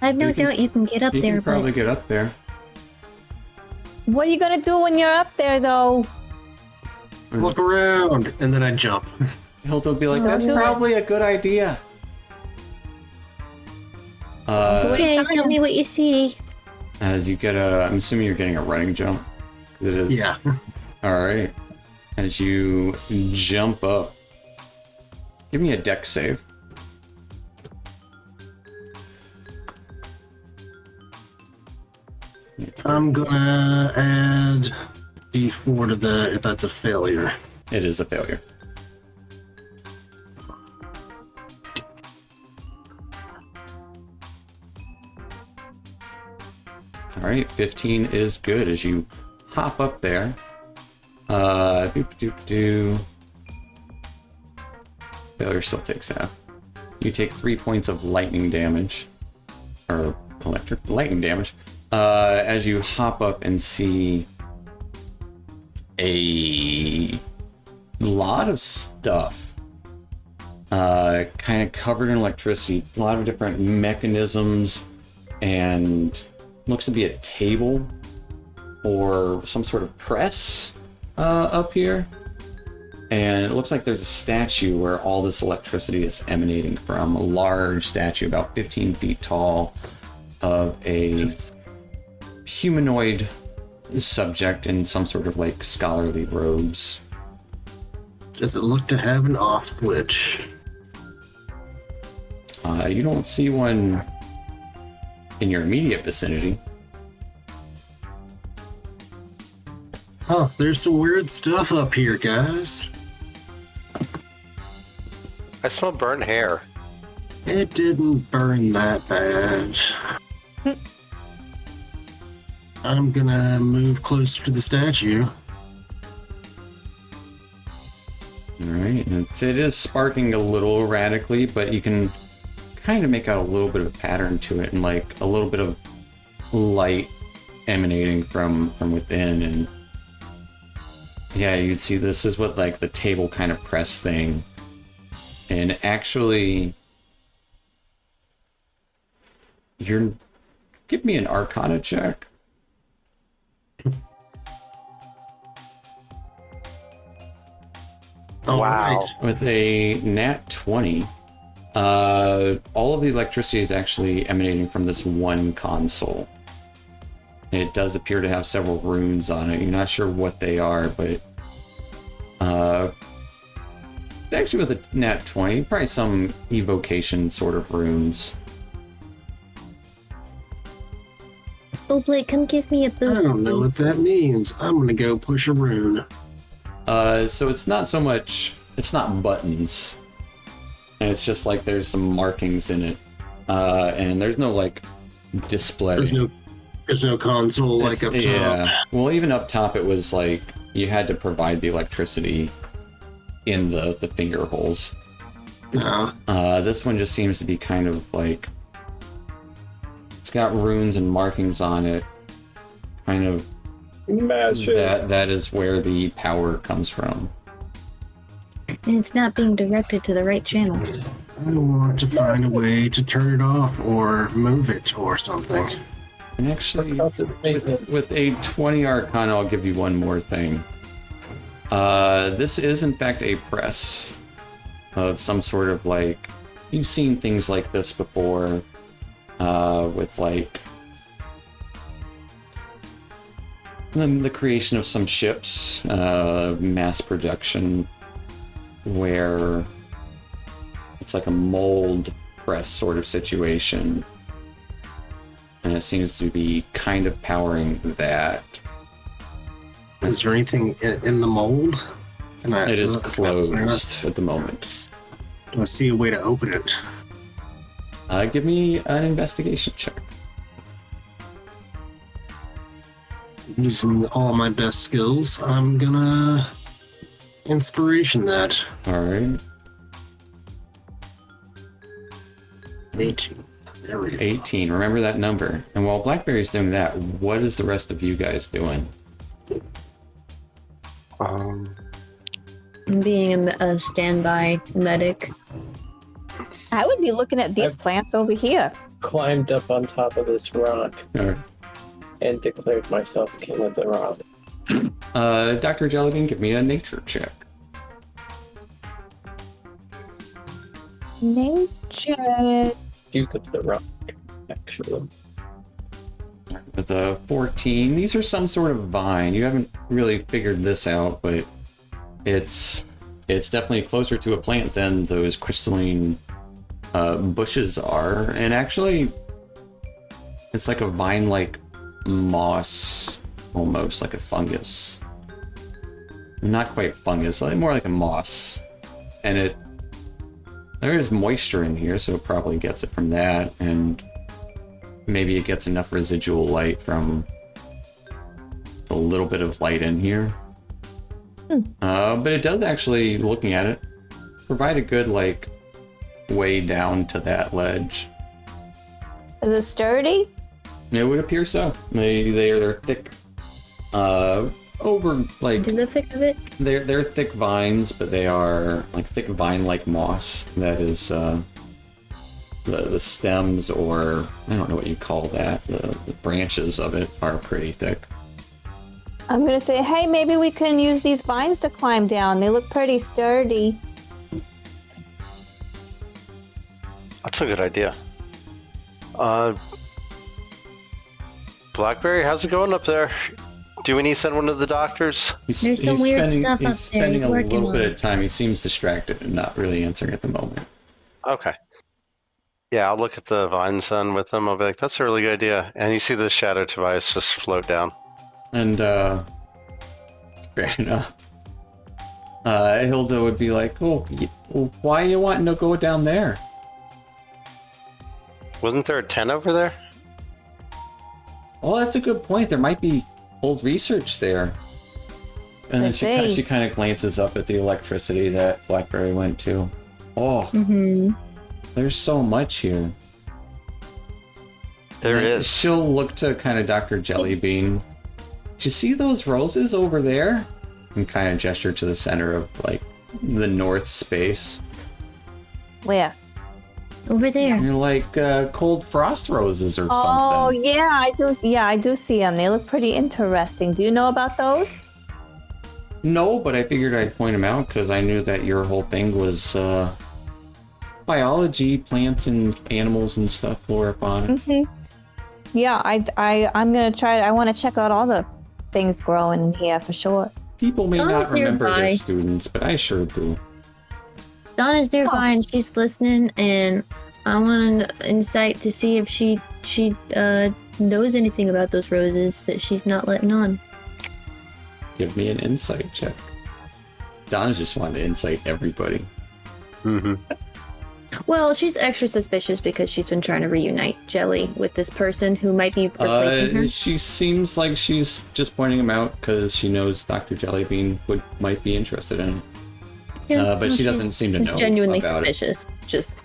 I have no You can- doubt you can get up you there, can probably but get up there. What are you gonna do when you're up there, though? Look around, and then I jump. Hilda will be like, Don't that's do it." probably a good idea. okay, tell me what you see. As you get I'm assuming you're getting a running jump. It is. Yeah. All right. As you jump up, give me a dex save. I'm gonna add D4 to the if that's a failure. It is a failure. All right, 15 is good as you hop up there. Doop. Failure still takes half. You take 3 points of lightning damage, or electric lightning damage, as you hop up and see a lot of stuff kind of covered in electricity, a lot of different mechanisms, and looks to be a table or some sort of press up here. And it looks like there's a statue where all this electricity is emanating from. A large statue, about 15 feet tall, of a humanoid subject in some sort of like scholarly robes. Does it look to have an off switch? You don't see one in your immediate vicinity. Huh, there's some weird stuff up here, guys. I smell burnt hair. It didn't burn that bad. I'm gonna move closer to the statue. Alright, it is sparking a little erratically, but you can kind of make out a little bit of a pattern to it, and like a little bit of light emanating from within. And yeah, you'd see this is what like the table kind of press thing. And actually, give me an Arcana check. All Wow. right. With a nat 20, all of the electricity is actually emanating from this one console. It does appear to have several runes on it. You're not sure what they are, but actually with a nat 20, probably some evocation sort of runes. Oh, Blake, come give me a boost. I don't know what that means. I'm gonna go push a rune. So it's not so much, it's not buttons. And it's just like there's some markings in it. And there's no like display. There's no console like up top. Yeah. Well, even up top, it was like you had to provide the electricity in the finger holes. No. This one just seems to be kind of like it's got runes and markings on it. Kind of Magic. that is where the power comes from. And it's not being directed to the right channels. I want to find a way to turn it off or move it or something. And actually, Percussive maintenance. with a 20 Arcana, I'll give you one more thing. This is in fact a press of some sort of like, you've seen things like this before, with like the creation of some ships, mass production, where it's like a mold press sort of situation. And it seems to be kind of powering that. Is there anything in the mold? It is closed at the moment. Do I see a way to open it? Give me an investigation check. Using all my best skills, I'm gonna inspiration that. Alright. 18. There we go. 18. Remember that number. And while Blackberry's doing that, what is the rest of you guys doing? I'm being a standby medic. I would be looking at these I've- plants over here. Climbed up on top of this rock Alright. and declared myself king of the rock. Dr. Jellybean, give me a nature check. Nature. Duke of the rock, actually. With a 14, these are some sort of vine. You haven't really figured this out, but it's definitely closer to a plant than those crystalline bushes are. And actually, it's like a vine-like moss, almost like a fungus. Not quite fungus, more like a moss. And there is moisture in here, so it probably gets it from that, and maybe it gets enough residual light from a little bit of light in here. But it does actually, looking at it, provide a good, like, way down to that ledge. Is it sturdy? It would appear so. They're thick, over, like, To the thick of it? they're thick vines, but they are, like, thick vine-like moss that is, the stems, or I don't know what you call that, the branches of it are pretty thick. I'm gonna say, hey, maybe we can use these vines to climb down. They look pretty sturdy. That's a good idea. Blackberry, how's it going up there? Do we need to send one of the doctors? There's some weird stuff up there. He's spending He's a working little on bit it. of time. He seems distracted and not really answering at the moment. Okay. Yeah, I'll look at the vines then with them. I'll be like, that's a really good idea. And you see the shadow Tobias just float down. And, fair enough. Hilda would be like, oh, why are you wanting to go down there? Wasn't there a 10 over there? Well, that's a good point. There might be old research there. And then Could be. she kind of glances up at the electricity that Blackberry went to. Oh, Mm-hmm. there's so much here. There And then is. She'll look to kind of Dr. Jellybean. Do you see those roses over there? And kind of gesture to the center of, like, the north space. Where? Over there. You're like cold frost roses or Oh, something. yeah, I do. Yeah, I do see them. They look pretty interesting. Do you know about those? No, but I figured I'd point them out because I knew that your whole thing was biology, plants and animals and stuff, flora, fauna. Yeah, I'm gonna try. I want to check out all the things growing in here for sure. People may Donna's not remember their nearby. students, but I sure do. Donna's nearby and she's listening, and I want an insight to see if she knows anything about those roses that she's not letting on. Give me an insight check. Donna's just wanted to insight everybody. Mm-hmm. Well, she's extra suspicious because she's been trying to reunite Jelly with this person who might be replacing her. She seems like she's just pointing him out because she knows Dr. Jellybean might be interested in it. Yeah, But she doesn't seem to she's know genuinely about suspicious. Just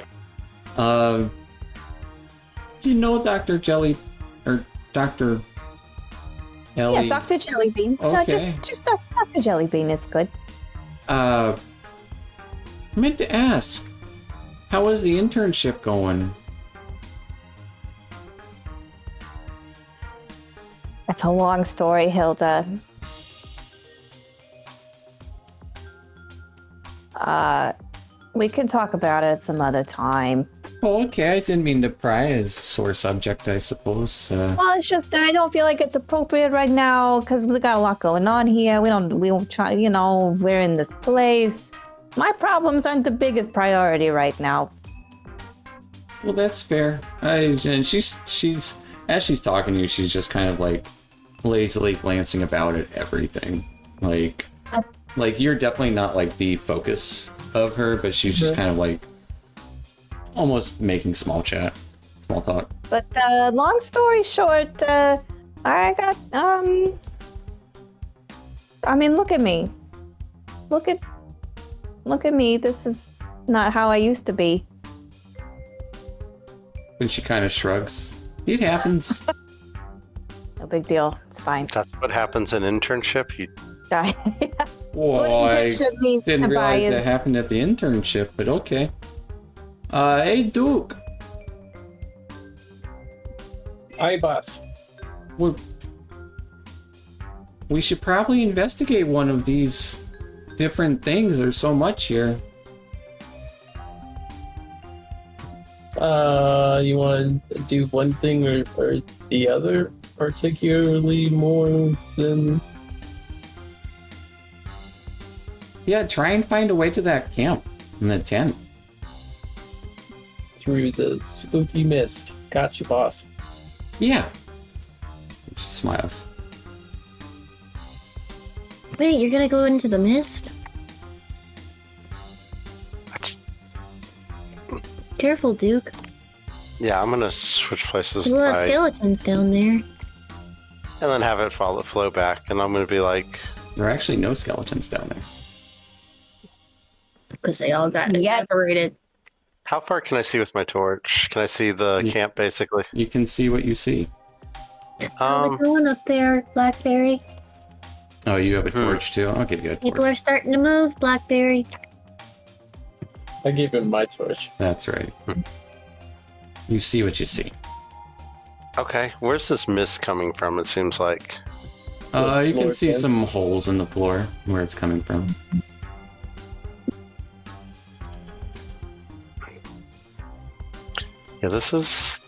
you know Dr. Jelly or Dr. Ellie? Yeah, Dr. Jellybean. No, Okay. just Dr. Jellybean is good. I meant to ask, how is the internship going? That's a long story, Hilda. We can talk about it some other time. Oh, okay. I didn't mean to pry as sore subject, I suppose. Well, it's just I don't feel like it's appropriate right now because we got a lot going on here. We don't try. We're in this place. My problems aren't the biggest priority right now. Well, that's fair. And she's as she's talking to you, she's just kind of like lazily glancing about at everything. Like you're definitely not like the focus of her, but she's just kind of like almost making small talk. But long story short, I got I mean, look at me. Look at me. This is not how I used to be. And she kind of shrugs. It happens. No big deal. It's fine. That's what happens in internship. You Whoa, I internship means, didn't realize Tobias. that happened at the internship, but okay. Hey, Duke. Hi, boss. We should probably investigate one of these different things. There's so much here. You want to do one thing or the other, particularly more than... Yeah, try and find a way to that camp in the tent. through the spooky mist. Gotcha, boss. Yeah. She smiles. Wait, you're gonna go into the mist? Careful, Duke. Yeah, I'm gonna switch places There's a lot of by- skeletons down there. and then have it flow back, and I'm gonna be like, There are actually no skeletons down there. Because they all got Yes. evaporated. how far can I see with my torch? Can I see the You- camp basically? You can see what you see. How's it going up there, Blackberry? Oh, you have a Hmm. torch too? Okay, good. People are starting to move, Blackberry. I gave him my torch. That's right. You see what you see. Okay, where's this mist coming from? It seems like. You can floor see again. some holes in the floor where it's coming from. Yeah, this is.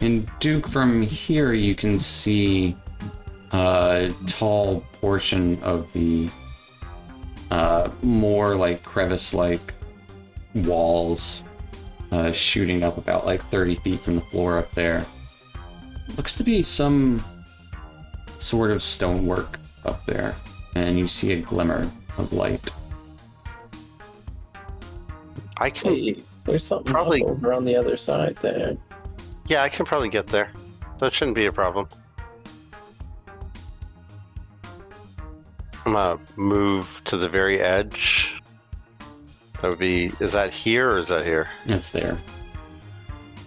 In Duke, from here you can see a tall portion of the more like crevice-like walls shooting up about like 30 feet from the floor up there. Looks to be some sort of stonework up there, and you see a glimmer of light. I can. Hey, there's something Probably- up over on the other side there. Yeah, I can probably get there. That shouldn't be a problem. I'm gonna move to the very edge. That would be. Is that here or is that here? It's there.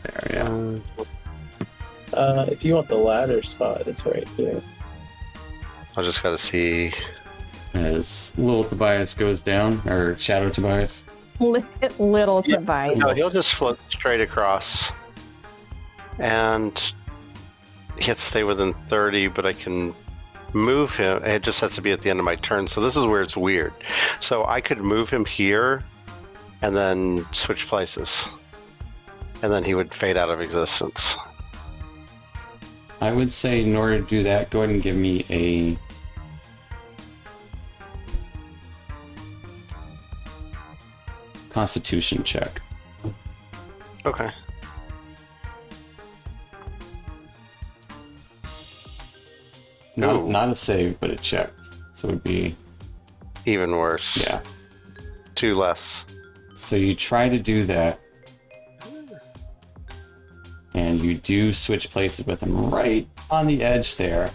There, yeah. If you want the ladder spot, it's right here. I just gotta see. As little Tobias goes down, or Shadow Tobias. Little Tobias. No, he'll just float straight across. And he has to stay within 30, but I can move him. It just has to be at the end of my turn. So this is where it's weird. So I could move him here and then switch places. And then he would fade out of existence. I would say in order to do that, go ahead and give me a Constitution check. Okay. Ooh. Not a save, but a check. So it would be... Even worse. Yeah. 2 less. So you try to do that. And you do switch places with him right on the edge there.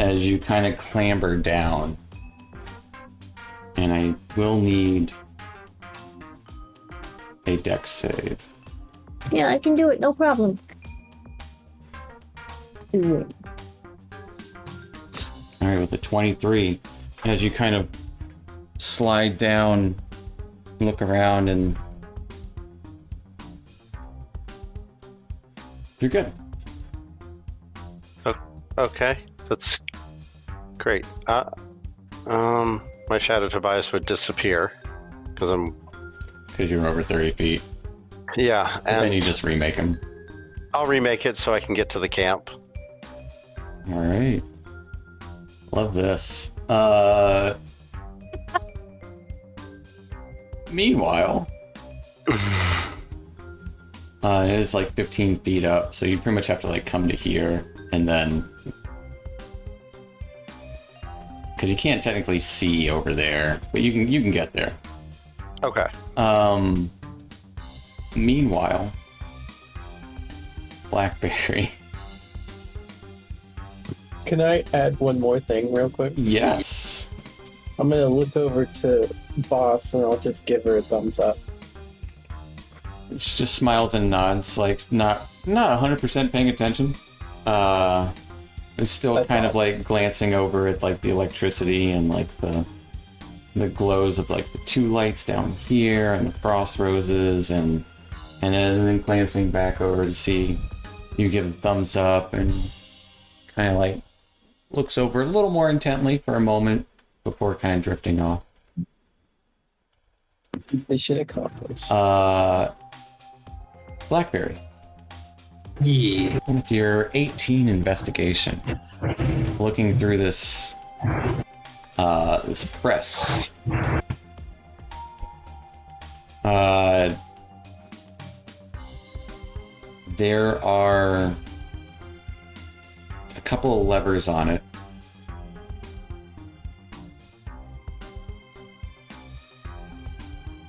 As you kind of clamber down. And I will need a dex save. Yeah, I can do it. No problem. Alright, with a 23, as you kind of slide down, look around, and you're good. Okay, that's great. My Shadow Tobias would disappear because you're over 30 feet. Yeah, and then you just remake him. I'll remake it so I can get to the camp. All right. Love this. Meanwhile, it is like 15 feet up, so you pretty much have to like come to here and then, because you can't technically see over there, but you can get there. Okay. Meanwhile, Blackberry. Can I add one more thing real quick? Yes. I'm gonna look over to Boss and I'll just give her a thumbs up. She just smiles and nods, like not 100% paying attention. It's still That's kind of awesome. like glancing over at like the electricity and like the glows of like the 2 lights down here and the frost roses and then glancing back over to see you give a thumbs up and kind of like looks over a little more intently for a moment before kind of drifting off. Mission accomplished. Blackberry. Yeah. With your 18 investigation, looking through this this press, there are a couple of levers on it.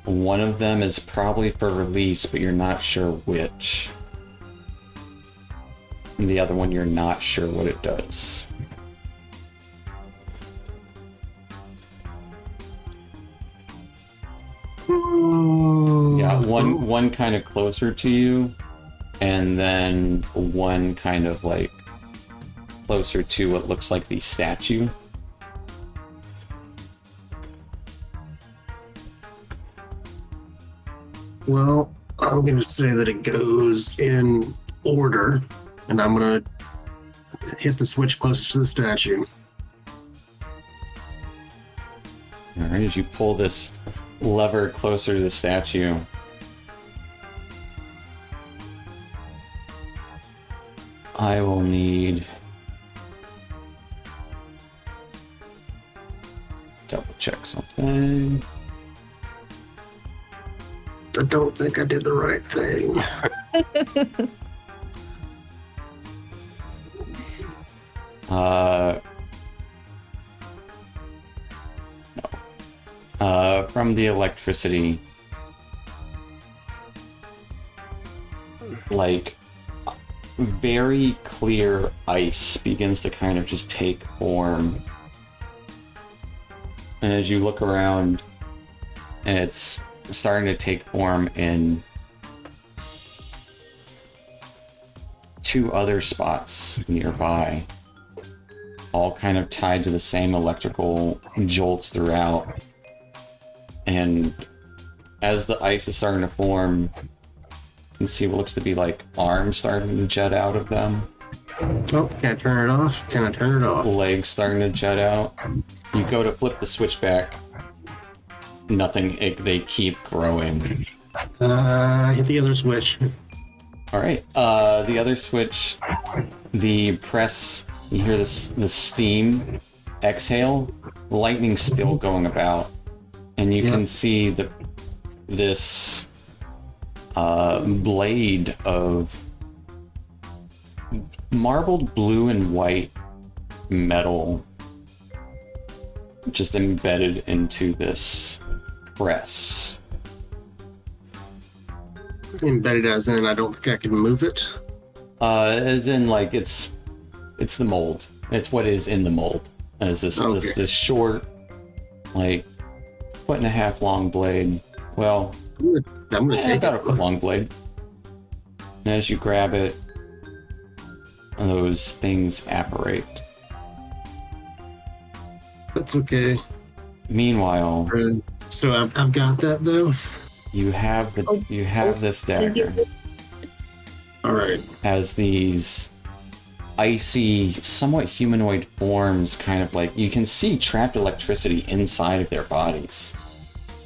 One of them is probably for release, but you're not sure which. And the other one, you're not sure what it does. Yeah, one kind of closer to you, and then one kind of like closer to what looks like the statue. Well, I'm going to say that it goes in order, and I'm going to hit the switch closest to the statue. Alright, as you pull this lever closer to the statue, I will need... double check something. I don't think I did the right thing. No. From the electricity, like, very clear ice begins to kind of just take form. And as you look around, it's starting to take form in 2 other spots nearby, all kind of tied to the same electrical jolts throughout. And as the ice is starting to form, you can see what looks to be like arms starting to jet out of them. Oh, can I turn it off? Can I turn it off? Legs starting to jet out. You go to flip the switch back. Nothing. They keep growing. Hit the other switch. All right. The other switch, the press. You hear this. The steam exhale, lightning's still going about, and you Yeah. can see this blade of marbled blue and white metal just embedded into this press. Embedded as in I don't think I can move it. As in, like, it's the mold. It's what is in the mold. As this short, like, 1.5 long blade. Well, I'm gonna take about a it. foot long blade. And as you grab it, those things apparate. That's okay. Meanwhile, So I've got that though. you have this dagger All right. as these icy, somewhat humanoid forms, kind of like you can see trapped electricity inside of their bodies.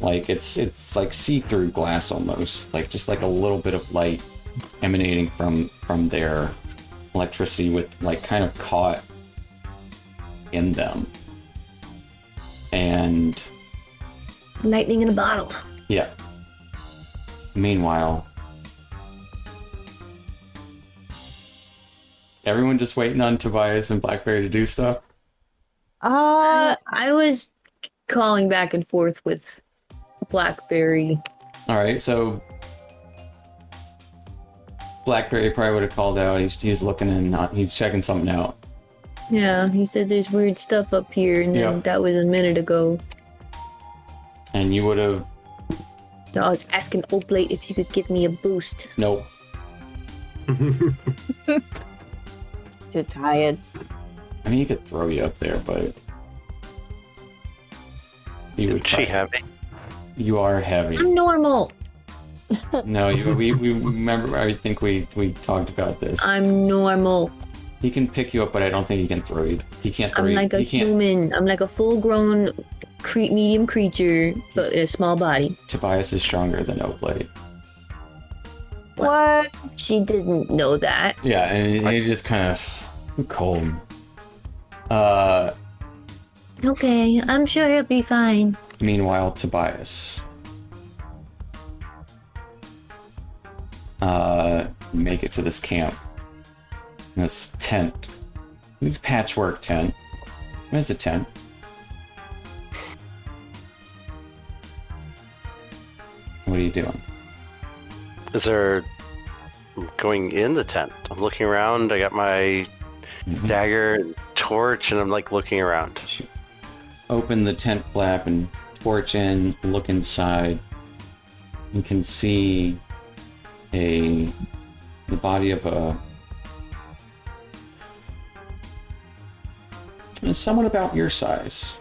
Like it's like see-through glass almost, like just like a little bit of light emanating from their electricity with like kind of caught in them. And Lightning in a bottle. yeah. Meanwhile, everyone just waiting on Tobias and Blackberry to do stuff. I was calling back and forth with Blackberry. All right, so Blackberry probably would have called out. He's looking and he's checking something out. Yeah, he said there's weird stuff up here, and then Yep. that was a minute ago. And you would have I was asking Oblate if you could give me a boost. nope. Too tired. I mean, he could throw you up there, but he would. She heavy? You are heavy. I'm normal. No, we remember. I think we talked about this. I'm normal. He can pick you up, but I don't think he can throw you. He can't throw I'm you. like a He can't. human. I'm like a full-grown medium creature, but in a small body. Tobias is stronger than Oblate. What? She didn't know that. Yeah, and he just kind of cold. Okay, I'm sure he'll be fine. Meanwhile, Tobias. Make it to this camp. This tent. This patchwork tent. It's a tent. What are you doing? Is there... I'm going in the tent. I'm looking around. I got my Mhm. dagger and torch, and I'm like looking around. Open the tent flap and torch in, look inside. You can see the body of someone about your size.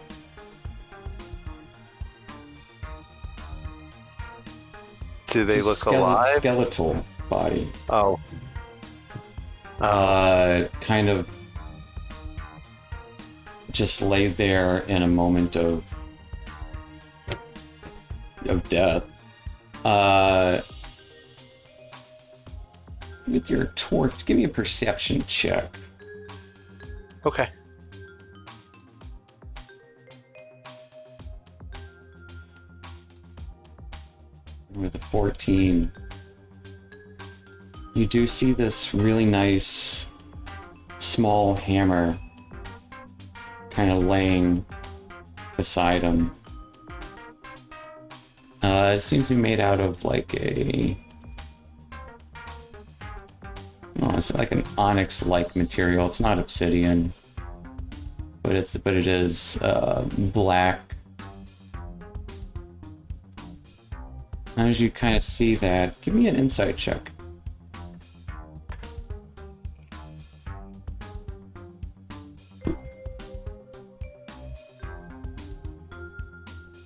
Do they look alive? Skeletal body. Oh. Kind of just laid there in a moment of death. With your torch, give me a perception check. Okay. With a 14, you do see this really nice small hammer kind of laying beside him. It seems to be made out of like it's like an onyx-like material. It's not obsidian, but it is black. As you kind of see that, give me an insight check.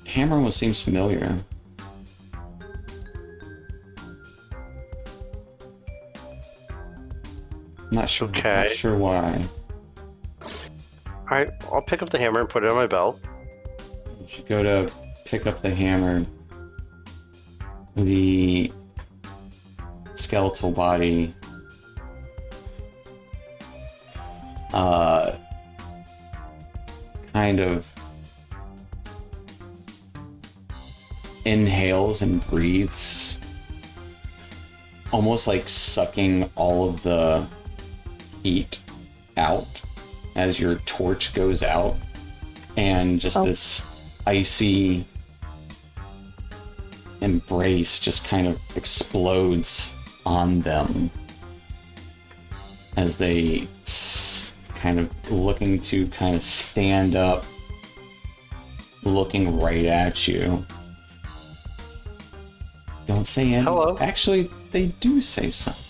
Hammer almost seems familiar. Not sure. Okay. Not sure why. Alright, I'll pick up the hammer and put it on my belt. You should go to pick up the hammer. The skeletal body kind kind of inhales and breathes, almost like sucking all of the heat out as your torch goes out, and just this icy embrace just kind of explodes on them as they kind of looking to kind of stand up, looking right at you. Don't say anything. Hello. Actually, they do say something.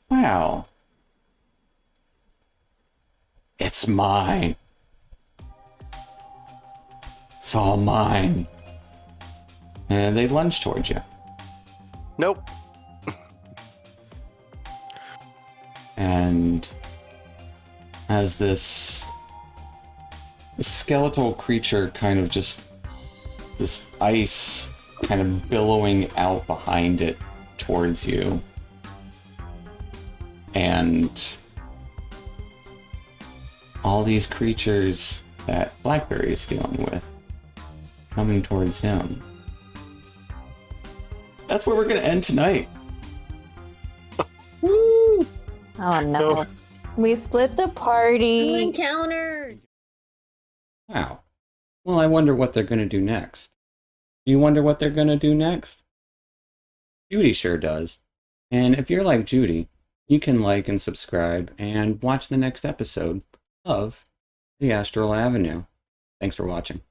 Wow. It's mine. It's all mine. And they lunge towards you. Nope. And as this skeletal creature kind of just, this ice kind of billowing out behind it towards you. And all these creatures that Blackberry is dealing with coming towards him. That's where we're going to end tonight. Woo! Oh no. No. We split the New party. encounters. Wow. Well, I wonder what they're going to do next. You wonder what they're going to do next? Judy sure does. And if you're like Judy, you can like and subscribe and watch the next episode of The Astral Avenue. Thanks for watching.